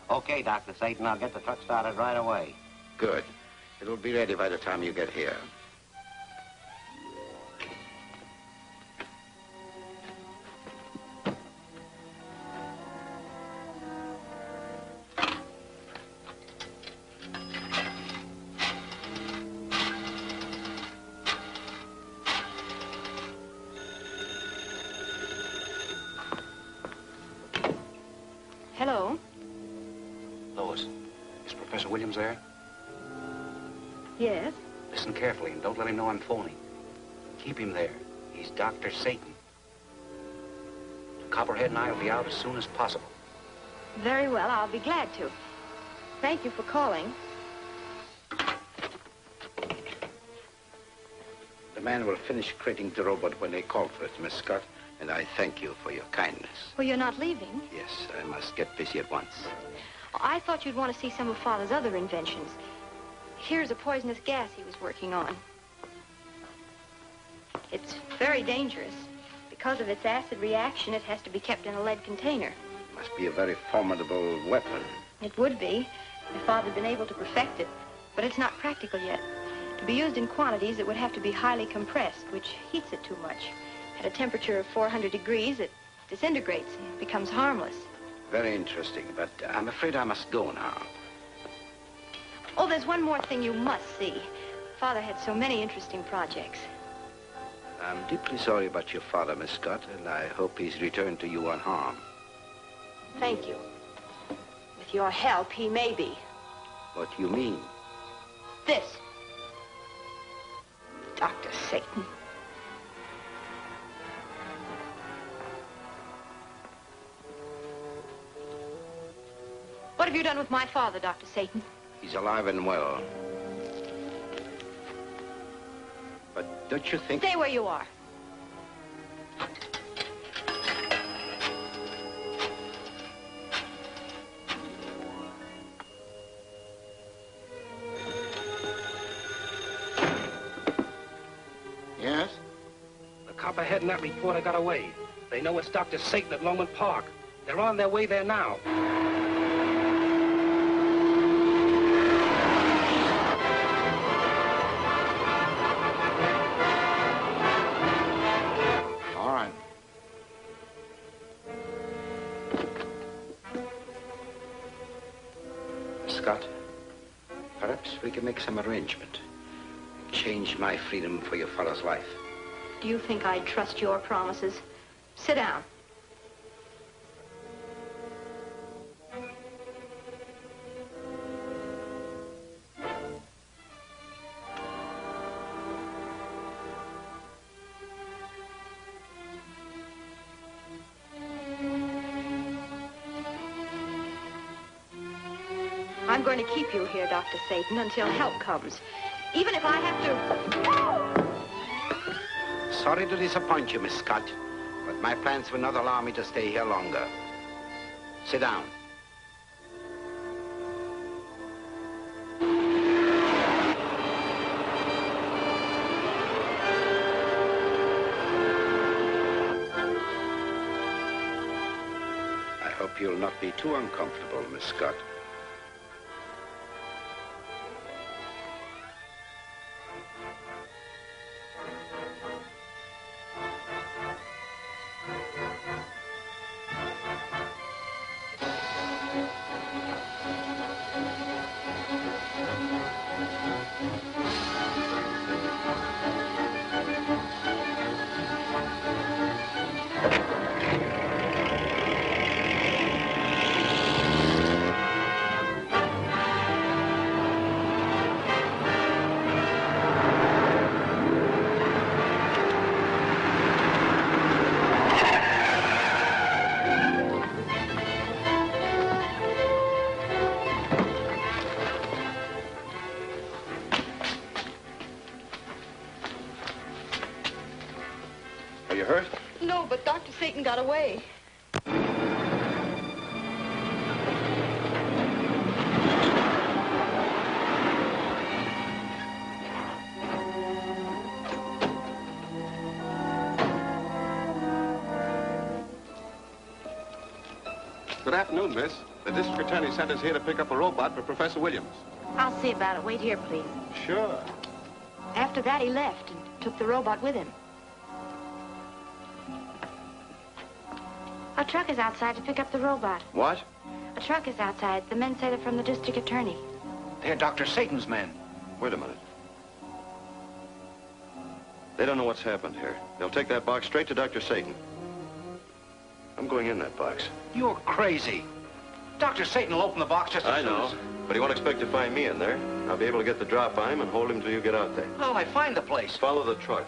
Okay, Dr. Satan. I'll get the truck started right away. Good. It'll be ready by the time you get here. Hello? Lois, is Professor Williams there? Yes? Listen carefully and don't let him know I'm phoning. Keep him there. He's Dr. Satan. Copperhead and I will be out as soon as possible. Very well, I'll be glad to. Thank you for calling. The man will finish creating the robot when they call for it, Miss Scott, and I thank you for your kindness. Well, you're not leaving. Yes, I must get busy at once. I thought you'd want to see some of Father's other inventions. Here's a poisonous gas he was working on. It's very dangerous. Because of its acid reaction, it has to be kept in a lead container. It must be a very formidable weapon. It would be, if Father'd been able to perfect it. But it's not practical yet. To be used in quantities, it would have to be highly compressed, which heats it too much. At a temperature of 400 degrees, it disintegrates and becomes harmless. Very interesting, but I'm afraid I must go now. Oh, there's one more thing you must see. Father had so many interesting projects. I'm deeply sorry about your father, Miss Scott, and I hope he's returned to you unharmed. Thank you. With your help, he may be. What do you mean? This. Dr. Satan. What have you done with my father, Dr. Satan? He's alive and well. But don't you think... Stay where you are. Yes? The Copperhead and that reporter got away. They know it's Dr. Satan at Lowman Park. They're on their way there now. All right. Scott, perhaps we can make some arrangement. change my freedom for your fellow's life. Do you think I'd trust your promises? Sit down. I'm going to keep you here, Dr. Satan, until help comes. Even if I have to... Sorry to disappoint you, Miss Scott, but my plans will not allow me to stay here longer. Sit down. I hope you'll not be too uncomfortable, Miss Scott. Are you hurt? No, but Dr. Satan got away. Good afternoon, miss. The district attorney sent us here to pick up a robot for Professor Williams. I'll see about it. Wait here, please. Sure. After that, he left and took the robot with him. A truck is outside to pick up the robot. What? A truck is outside. The men say they're from the district attorney. They're Dr. Satan's men. Wait a minute. They don't know what's happened here. They'll take that box straight to Dr. Satan. I'm going in that box. You're crazy. Dr. Satan will open the box just as I know, but he won't expect to find me in there. I'll be able to get the drop on him and hold him till you get out there. Well, I find the place. Follow the truck.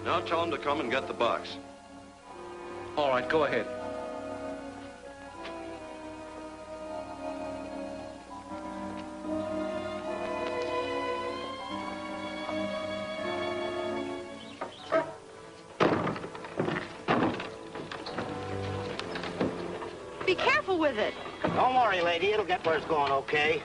Now tell him to come and get the box. All right, go ahead. Be careful with it. Don't worry, lady. It'll get where it's going, okay?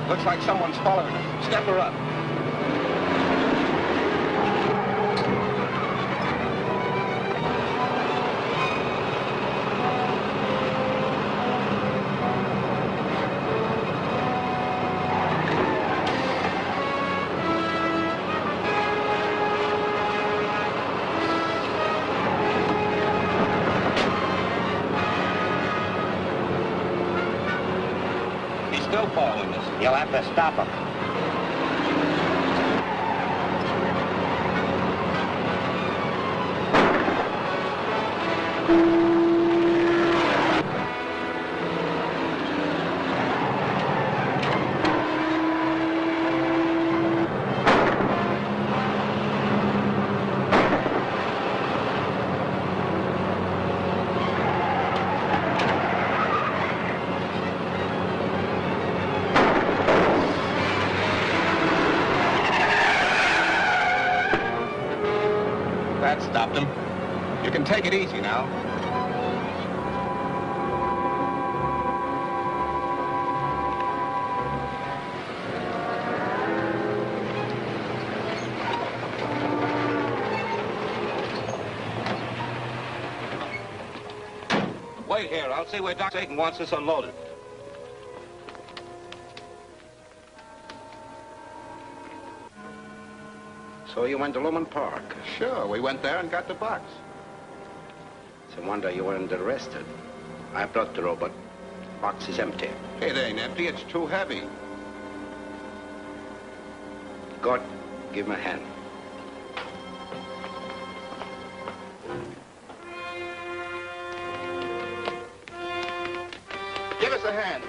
Looks like someone's following us. Step her up. He's still following us. You'll have to stop him. stopped him. You can take it easy now. Wait here. I'll see where Dr. Satan wants this unloaded. So you went to Lumen Park? Sure, we went there and got the box. It's a wonder you weren't arrested. I brought the robot. The box is empty. It ain't empty, it's too heavy. Good. Give him a hand. Give us a hand.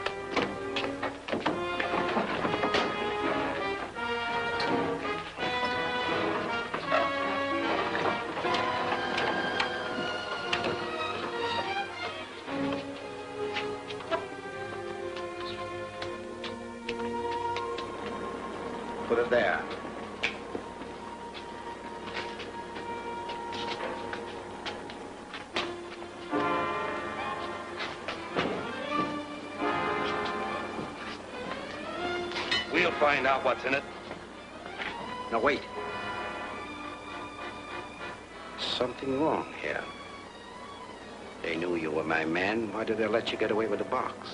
Put it there. We'll find out what's in it. Now, wait. Something wrong here. They knew you were my man. Why did they let you get away with the box?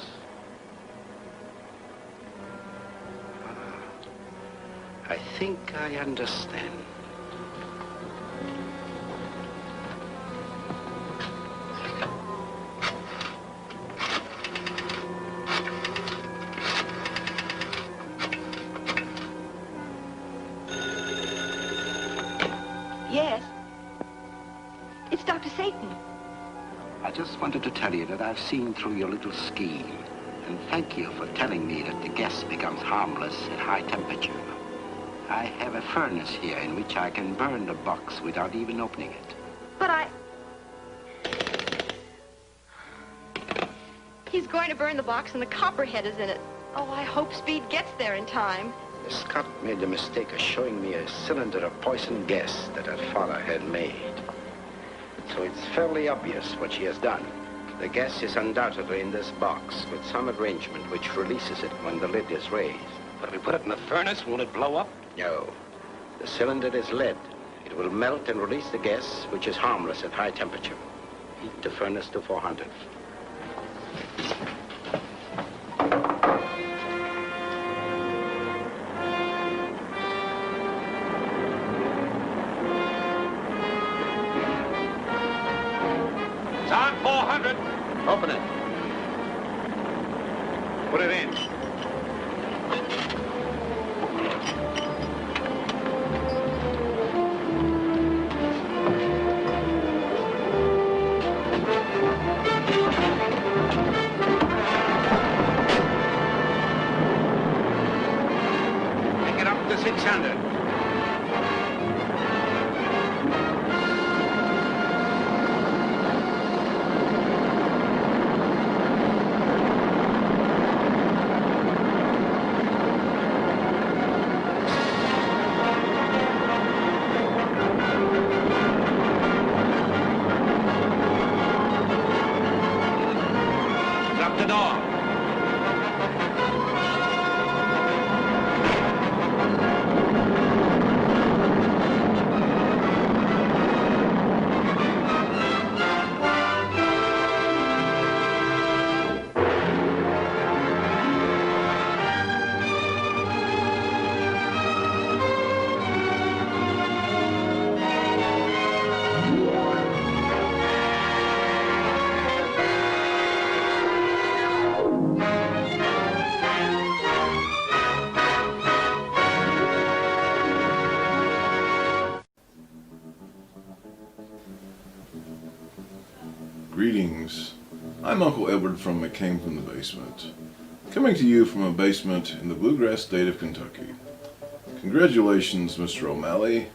I think I understand. Yes. It's Dr. Satan. I just wanted to tell you that I've seen through your little scheme. And thank you for telling me that the gas becomes harmless at high temperature. I have a furnace here in which I can burn the box without even opening it. But He's going to burn the box and the Copperhead is in it. Oh, I hope Speed gets there in time. The Scot made the mistake of showing me a cylinder of poison gas that her father had made. So it's fairly obvious what she has done. The gas is undoubtedly in this box with some arrangement which releases it when the lid is raised. But if we put it in the furnace, won't it blow up? No. The cylinder is lead. It will melt and release the gas, which is harmless at high temperature. Heat the furnace to 400. It's on 400. Open it. Put it in. Take it up to 600. Drop the door. Greetings. I'm Uncle Edward from McCain from the Basement, coming to you from a basement in the bluegrass state of Kentucky. Congratulations, Mr. O'Malley,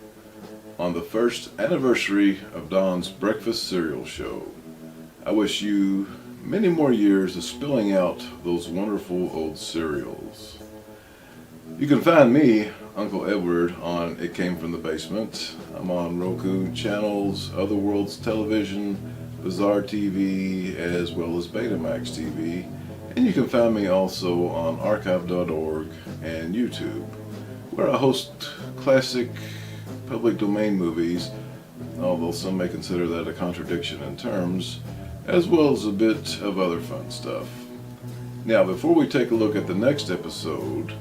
on the first anniversary of Don's Breakfast Cereal Show. I wish you many more years of spilling out those wonderful old cereals. You can find me Uncle Edward on It Came From the Basement. I'm on Roku channels, Other Worlds Television, Bizarre TV, as well as Betamax TV. And you can find me also on archive.org and YouTube, where I host classic public domain movies, although some may consider that a contradiction in terms, as well as a bit of other fun stuff. Now, before we take a look at the next episode,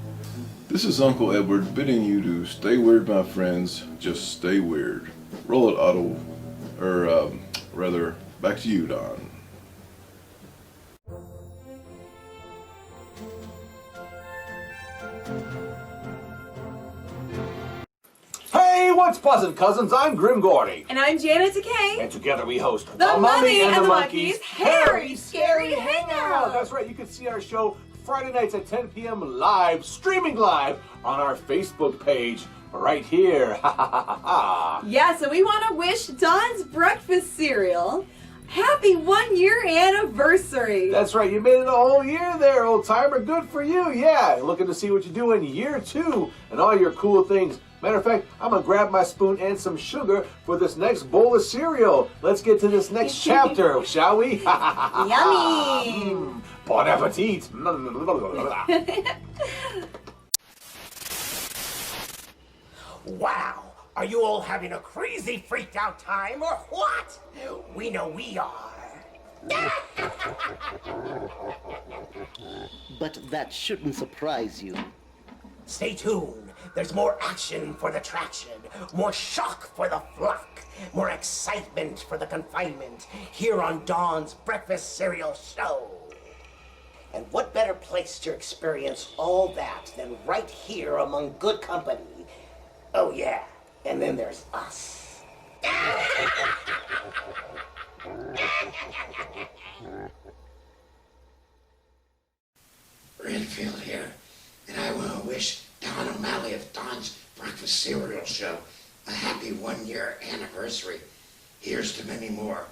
this is Uncle Edward bidding you to stay weird, my friends. Just stay weird. Roll it, Otto. Or, rather, back to you, Don. Hey, what's buzzin', cousins? I'm Grim Gordy. And I'm Janet Decay. And together we host The Mummy and the Monkeys Harry Scary Hangout. That's right, you can see our show Friday nights at 10 p.m. live, streaming live on our Facebook page right here. Yeah, so we want to wish Don's Breakfast Cereal happy 1-year anniversary. That's right, you made it a whole year there, old timer. Good for you, yeah. Looking to see what you do in year 2 and all your cool things. Matter of fact, I'm going to grab my spoon and some sugar for this next bowl of cereal. Let's get to this next chapter, shall we? Yummy! Bon appetit! Wow! Are you all having a crazy freaked out time or what? We know we are. But that shouldn't surprise you. Stay tuned. There's more action for the traction, more shock for the flock, more excitement for the confinement here on Don's Breakfast Cereal Show. And what better place to experience all that than right here among good company? Oh yeah, and then there's us. Renfield here, and I want to wish Don O'Malley of Don's Breakfast Cereal Show a happy 1-year anniversary. Here's to many more.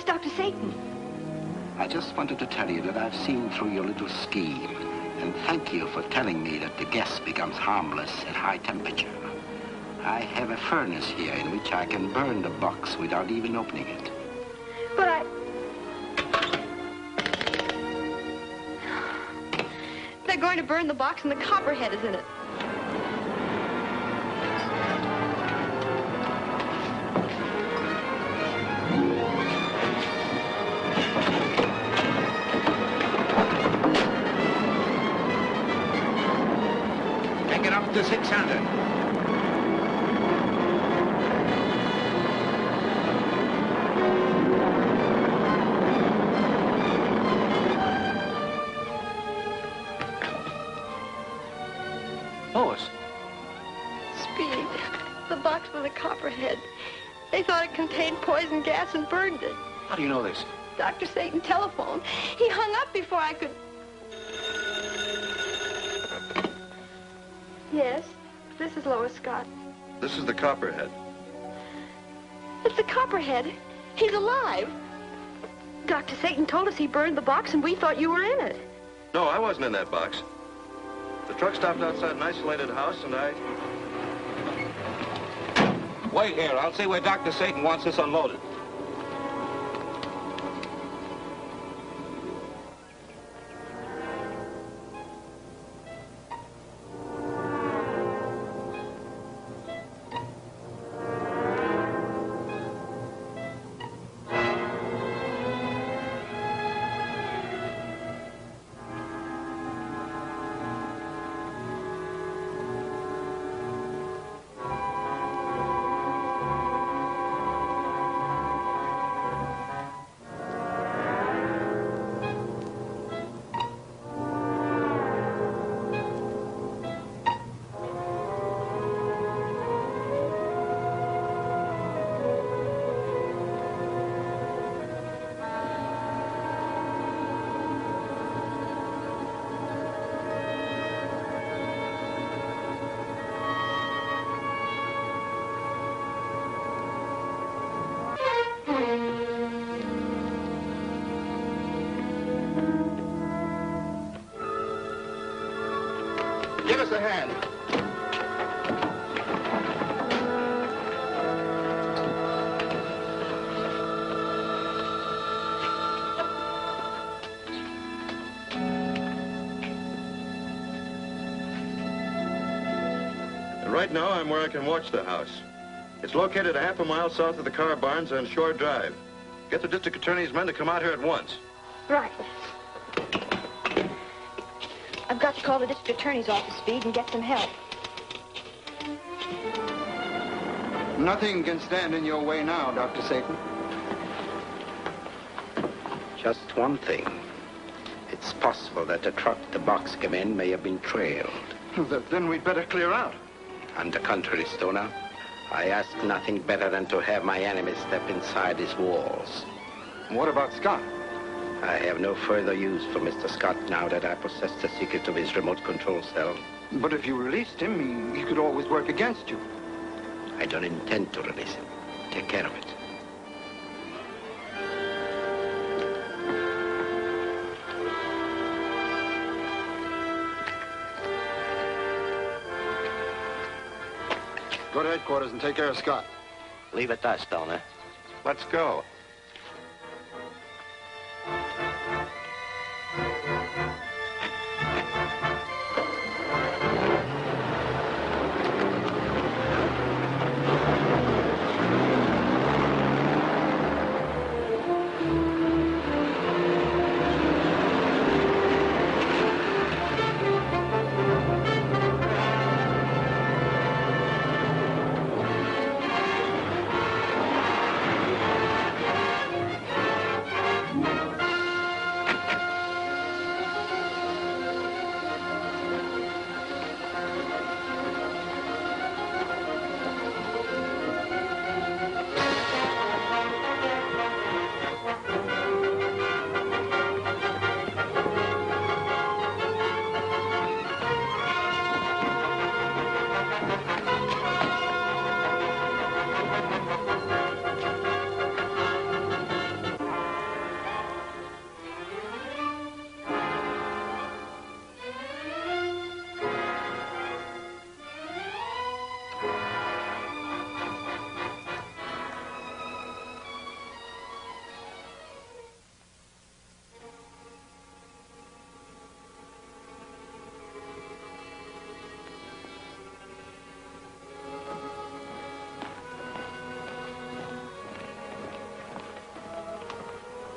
Dr. Satan. I just wanted to tell you that I've seen through your little scheme, and thank you for telling me that the gas becomes harmless at high temperature. I have a furnace here in which I can burn the box without even opening it. But they're going to burn the box and the Copperhead is in it. To 600. Lois. Speed. The box with the Copperhead. They thought it contained poison gas and burned it. How do you know this? Dr. Satan telephoned. He hung up before I could... Yes, this is Lois Scott. This is the Copperhead. It's the Copperhead. He's alive. Dr. Satan told us he burned the box and we thought you were in it. No, I wasn't in that box. The truck stopped outside an isolated house and I... Wait here. I'll see where Dr. Satan wants this unloaded. Give us a hand. Right now, I'm where I can watch the house. It's located a half a mile south of the car barns on Shore Drive. Get the district attorney's men to come out here at once. Right. I've got to call the district attorney's office, Speed, and get some help. Nothing can stand in your way now, Dr. Satan. Just one thing. It's possible that the truck the box came in may have been trailed. Then we'd better clear out. On the contrary, Stoner, I ask nothing better than to have my enemy step inside his walls. What about Scott? I have no further use for Mr. Scott now that I possess the secret of his remote control cell. But if you released him, he could always work against you. I don't intend to release him. Take care of it. Go to headquarters and take care of Scott. Leave it there, Stoner. Let's go.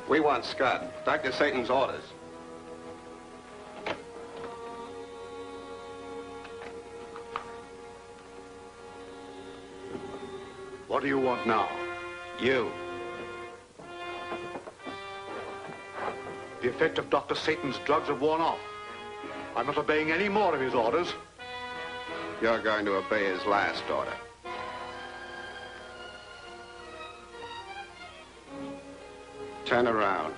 We want Scott. Dr. Satan's orders. What do you want now? You. The effect of Dr. Satan's drugs have worn off. I'm not obeying any more of his orders. You're going to obey his last order. Turn around.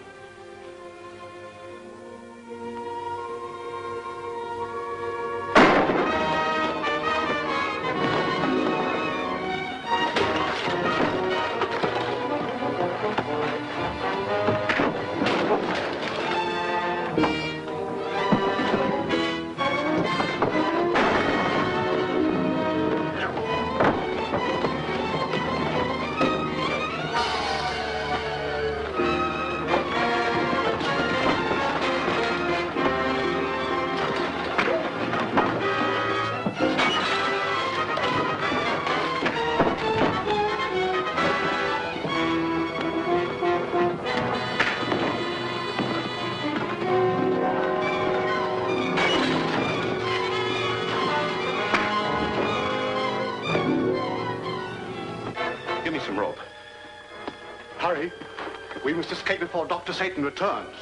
must escape before Dr. Satan returns.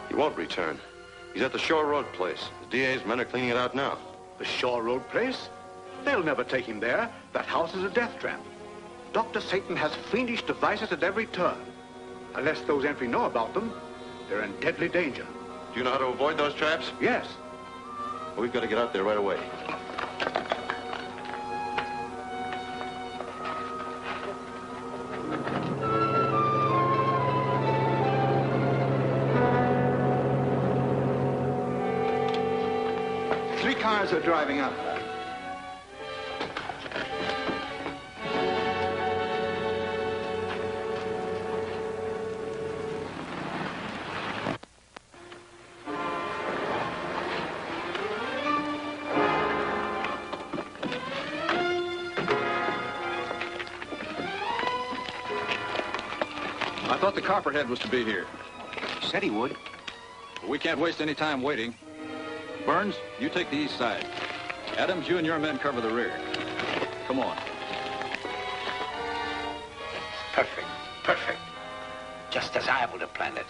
He won't return. He's at the Shore Road place. The DA's men are cleaning it out now. The Shore Road place? They'll never take him there. That house is a death trap. Dr. Satan has fiendish devices at every turn. Unless those entry know about them, they're in deadly danger. Do you know how to avoid those traps? Yes. Well, we've got to get out there right away. Three cars are driving up. I thought the Copperhead was to be here. Said he would. We can't waste any time waiting. Burns, you take the east side. Adams, you and your men cover the rear. Come on. Perfect. Perfect. Just as I would have planned it.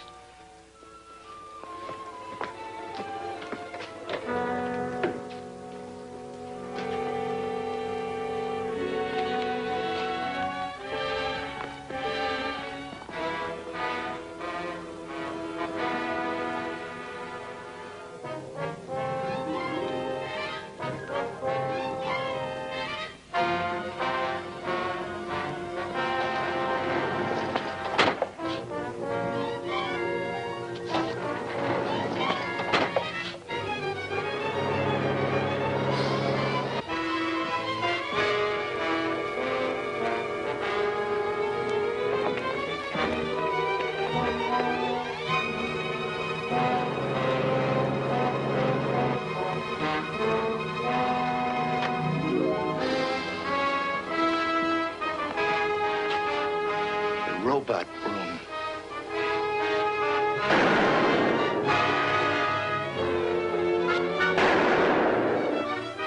Robot room.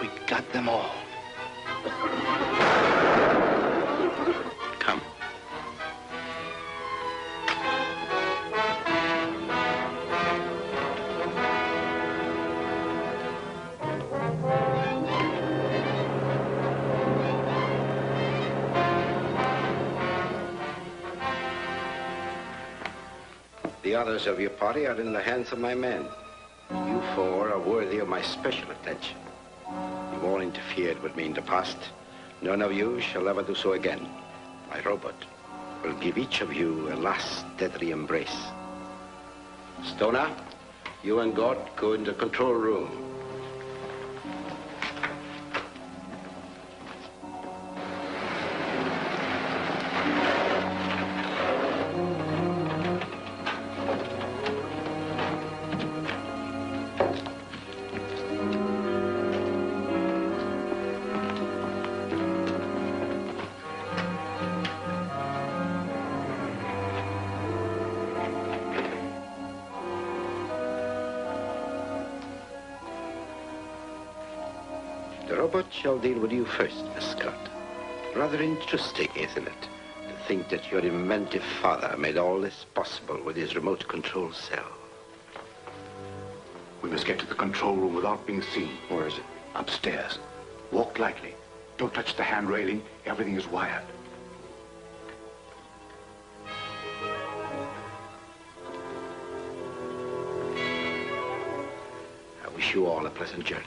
We got them all. Come. The others of your party are in the hands of my men. You four are worthy of my special attention. You've all interfered with me in the past. None of you shall ever do so again. My robot will give each of you a last deadly embrace. Stoner, you and God go in the control room. The robot shall deal with you first, Miss Scott. Rather interesting, isn't it? To think that your inventive father made all this possible with his remote control cell. We must get to the control room without being seen. Where is it? Upstairs. Walk lightly. Don't touch the hand railing. Everything is wired. I wish you all a pleasant journey.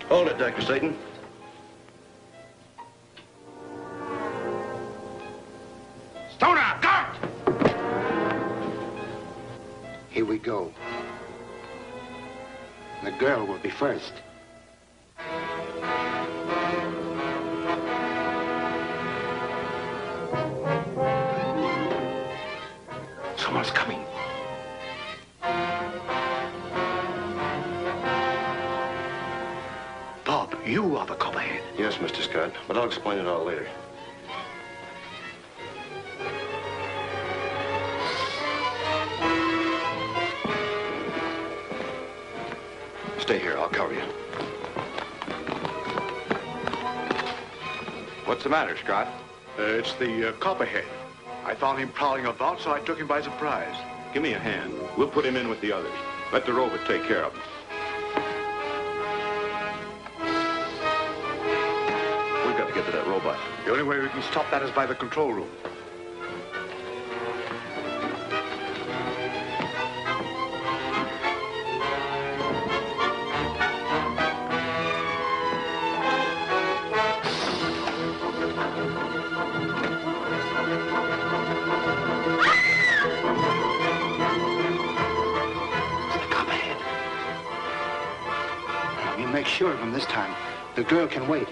Hold it, Dr. Satan. Stoner, guard! Here we go. The girl will be first. Someone's coming. Bob, you are the Copperhead. Yes, Mr. Scott, but I'll explain it all later. cover you. What's the matter, Scott? It's the Copperhead. I found him prowling about, so I took him by surprise. Give me a hand. We'll put him in with the others. Let the rover take care of him. We've got to get to that robot. The only way we can stop that is by the control room. Make sure of him this time. The girl can wait.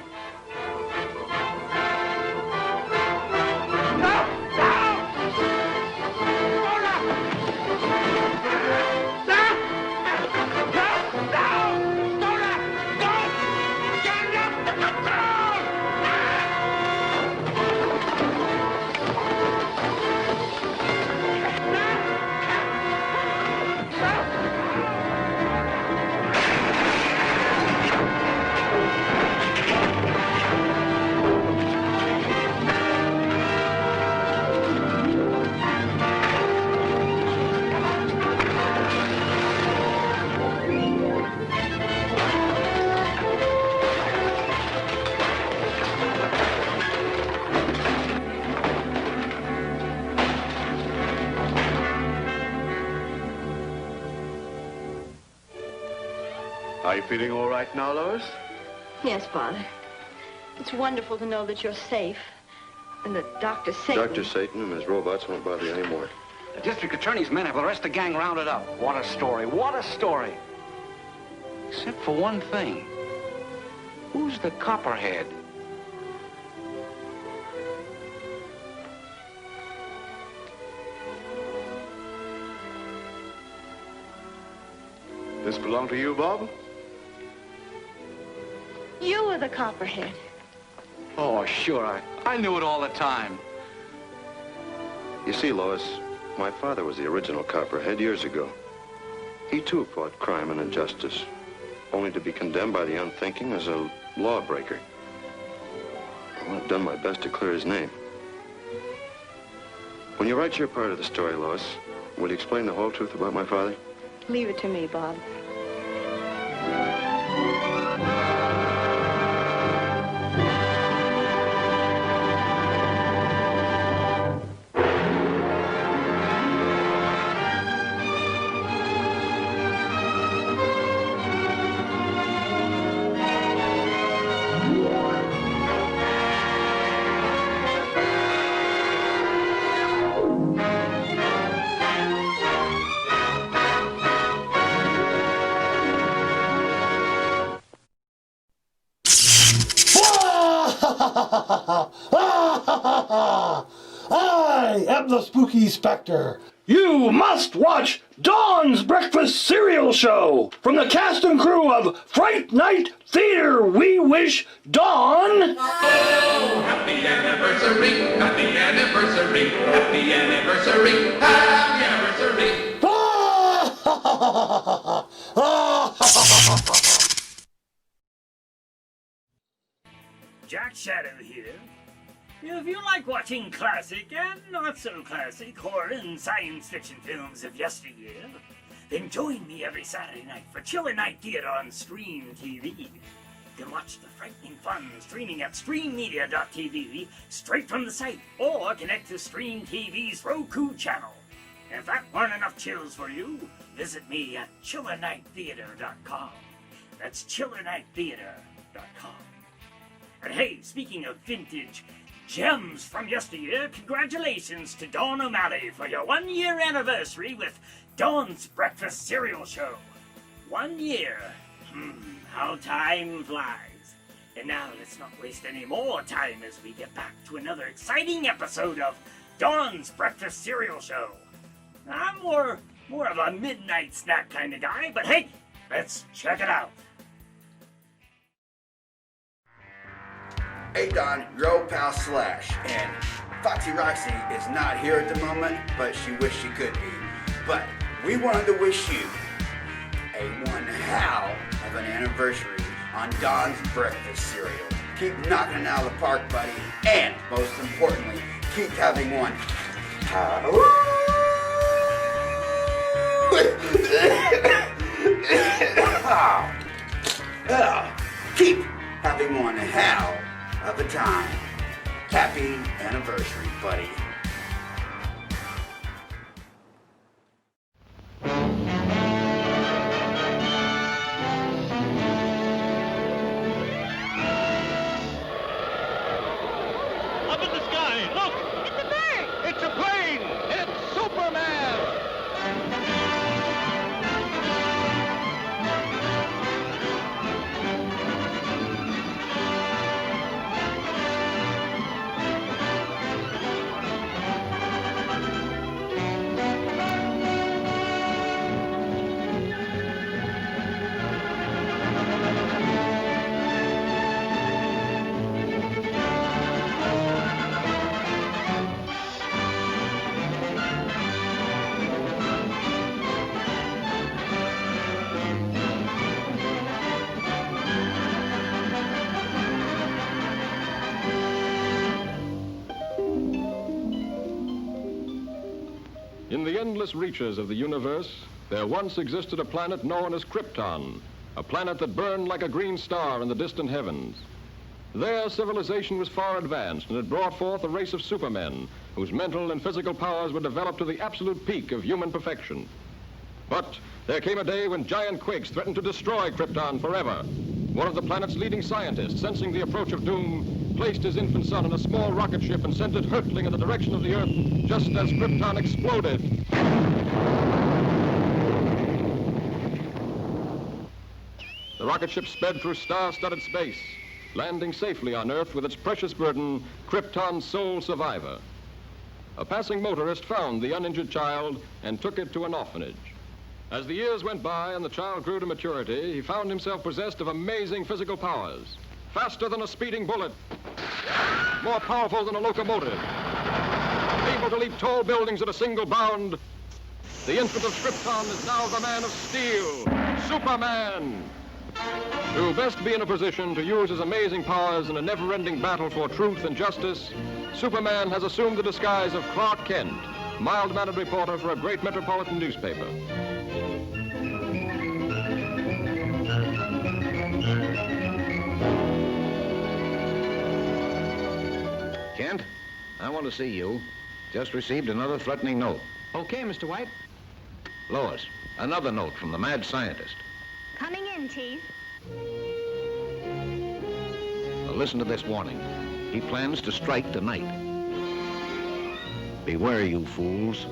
Are you feeling all right now, Lois? Yes, Father. It's wonderful to know that you're safe and that Dr. Satan... Dr. Satan and his robots won't bother you anymore. The district attorney's men have the rest of the gang rounded up. What a story. What a story. Except for one thing. Who's the Copperhead? This belong to you, Bob? You were the Copperhead. Oh, sure. I knew it all the time. You see, Lois, my father was the original Copperhead years ago. He, too, fought crime and injustice, only to be condemned by the unthinking as a lawbreaker. Well, I've done my best to clear his name. When you write your part of the story, Lois, will you explain the whole truth about my father? Leave it to me, Bob. I am the Spooky Spectre. You must watch Dawn's Breakfast Cereal Show. From the cast and crew of Fright Night Theater, we wish Dawn... Oh, happy anniversary, happy anniversary, happy anniversary, happy anniversary. Jack Shadow here. If you like watching classic and not so classic horror and science fiction films of yesteryear, then join me every Saturday night for Chiller Night Theater on Stream TV. You can watch the frightening fun streaming at streammedia.tv straight from the site, or connect to Stream TV's Roku channel. If that weren't enough chills for you, visit me at chillernighttheater.com. That's chillernighttheater.com. And hey, speaking of vintage gems from yesteryear, congratulations to Dawn O'Malley for your 1-year anniversary with Dawn's Breakfast Cereal Show. 1 year. How time flies. And now let's not waste any more time as we get back to another exciting episode of Dawn's Breakfast Cereal Show. I'm more of a midnight snack kind of guy, but hey, let's check it out. Hey Don, your old pal Slash, and Foxy Roxy is not here at the moment, but she wished she could be. But we wanted to wish you a one hell of of an anniversary on Don's breakfast cereal. Keep knocking it out of the park, buddy. And, most importantly, keep having one. Keep having one hell of a time. Happy anniversary, buddy. Up in the sky, look! It's a bird! It's a plane! It's Superman! In the endless reaches of the universe, there once existed a planet known as Krypton, a planet that burned like a green star in the distant heavens. There, civilization was far advanced and had brought forth a race of supermen whose mental and physical powers were developed to the absolute peak of human perfection. But there came a day when giant quakes threatened to destroy Krypton forever. One of the planet's leading scientists, sensing the approach of doom, placed his infant son in a small rocket ship and sent it hurtling in the direction of the Earth just as Krypton exploded. The rocket ship sped through star-studded space, landing safely on Earth with its precious burden, Krypton's sole survivor. A passing motorist found the uninjured child and took it to an orphanage. As the years went by and the child grew to maturity, he found himself possessed of amazing physical powers. Faster than a speeding bullet, more powerful than a locomotive, able to leap tall buildings at a single bound. The infant of Krypton is now the man of steel, Superman. To best be in a position to use his amazing powers in a never-ending battle for truth and justice, Superman has assumed the disguise of Clark Kent, mild-mannered reporter for a great metropolitan newspaper. Kent, I want to see you. Just received another threatening note. Okay, Mr. White. Lois, another note from the mad scientist. Coming in, Chief. Now listen to this warning. He plans to strike tonight. Beware, you fools.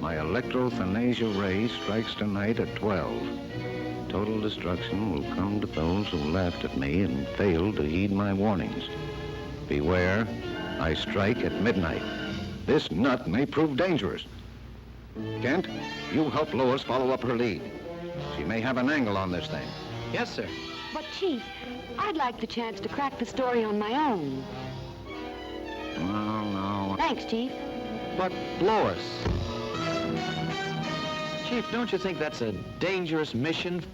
My electrothanasia ray strikes tonight at 12. Total destruction will come to those who laughed at me and failed to heed my warnings. Beware, I strike at midnight. This nut may prove dangerous. Kent, you help Lois follow up her lead. She may have an angle on this thing. Yes, sir. But, Chief, I'd like the chance to crack the story on my own. No. Thanks, Chief. But, Lois... Chief, don't you think that's a dangerous mission?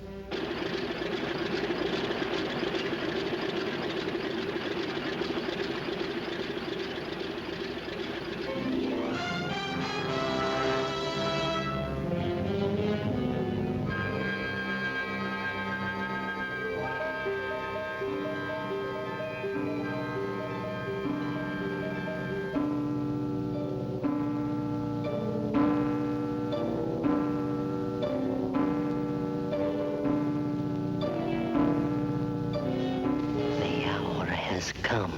Come.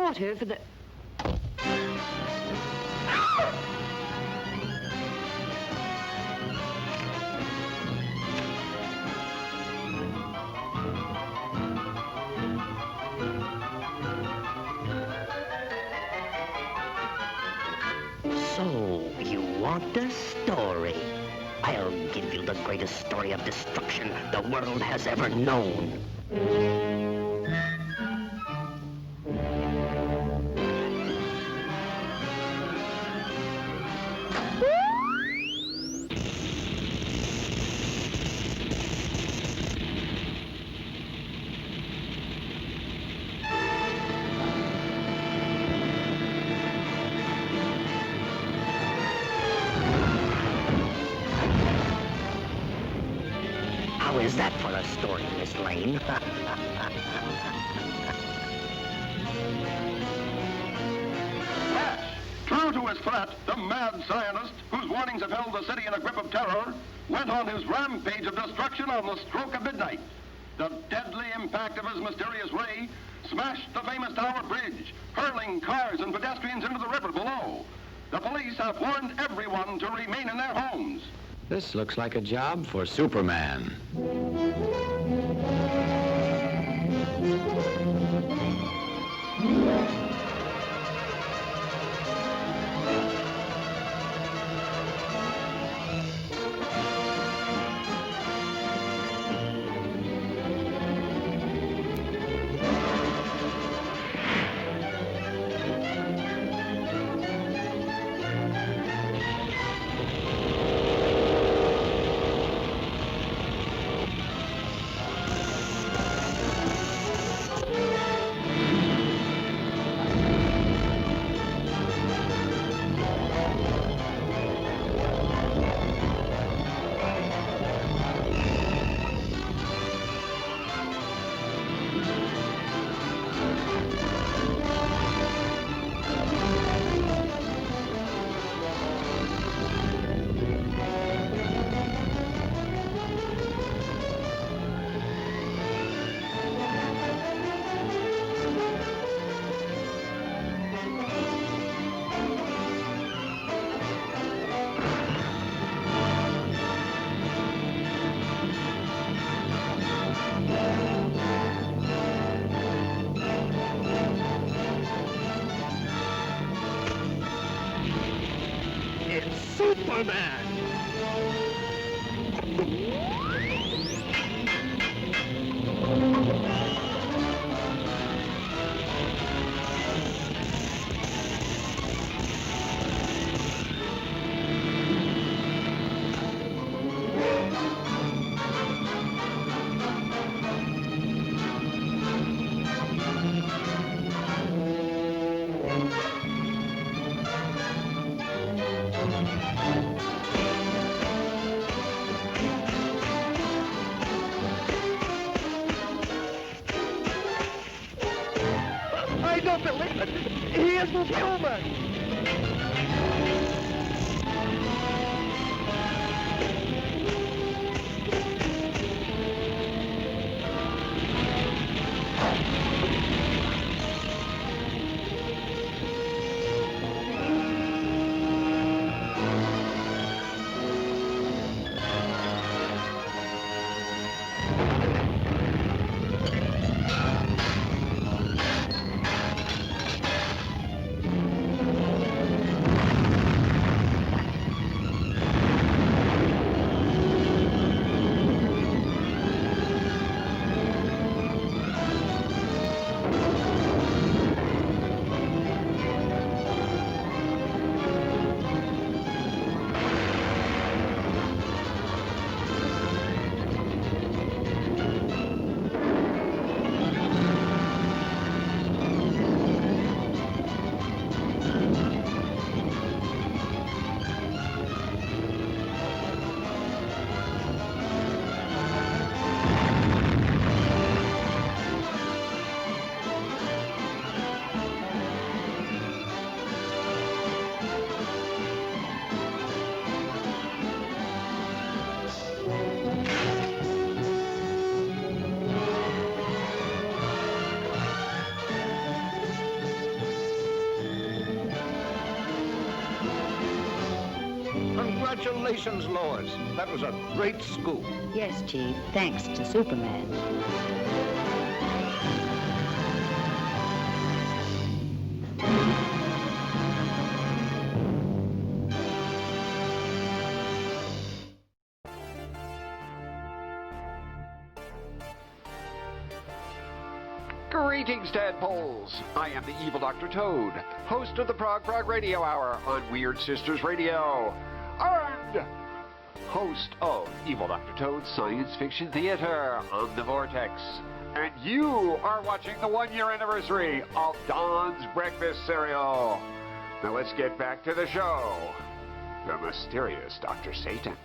water for the... So, you want the story? I'll give you the greatest story of destruction the world has ever known. How is that for a story, Miss Lane? True to his threat, the mad scientist, whose warnings have held the city in a grip of terror, went on his rampage of destruction on the stroke of midnight. The deadly impact of his mysterious ray smashed the famous Tower Bridge, hurling cars and pedestrians into the river below. The police have warned everyone to remain in their homes. This looks like a job for Superman. Superman! I don't believe it. He isn't human. Congratulations, Lois. That was a great scoop. Yes, Chief. Thanks to Superman. Greetings, tadpoles. I am the evil Dr. Toad, host of the Prog Radio Hour on Weird Sisters Radio, and host of Evil Dr. Toad's Science Fiction Theater on the Vortex. And you are watching the one-year anniversary of Don's Breakfast Cereal. Now let's get back to the show. The mysterious Dr. Satan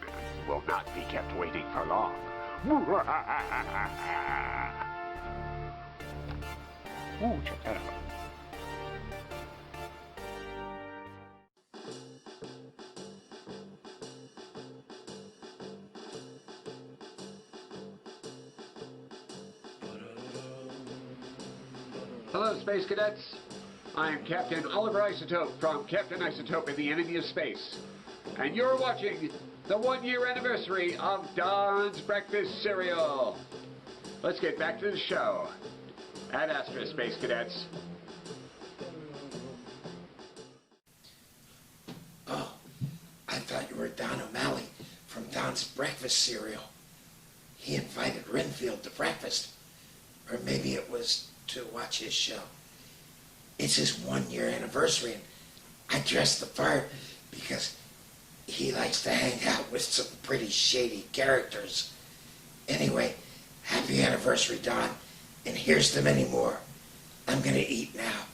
will not be kept waiting for long. Ooh, check that out. Hello, Space Cadets. I am Captain Oliver Isotope from Captain Isotope in the Enemy of Space. And you're watching the one-year anniversary of Don's Breakfast Cereal. Let's get back to the show. Ad Astra, Space Cadets. Oh, I thought you were Don O'Malley from Don's Breakfast Cereal. He invited Renfield to breakfast. Or maybe it was to watch his show. It's his one-year anniversary, and I dressed the part because he likes to hang out with some pretty shady characters. Anyway, happy anniversary, Don. And here's to many more. I'm gonna eat now.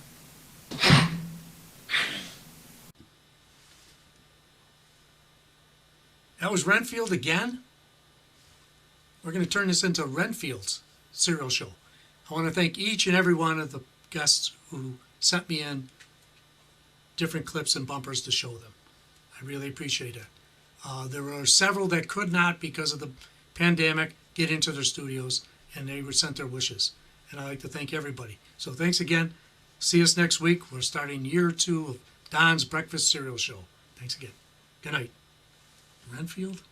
That was Renfield again? We're going to turn this into Renfield's Cereal Show. I want to thank each and every one of the guests who sent me in different clips and bumpers to show them. I really appreciate it. There were several that could not, because of the pandemic, get into their studios, and they were sent their wishes. And I'd like to thank everybody. So thanks again. See us next week. We're starting year 2 of Don's Breakfast Cereal Show. Thanks again. Good night. Renfield?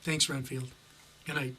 Thanks, Renfield. Good night.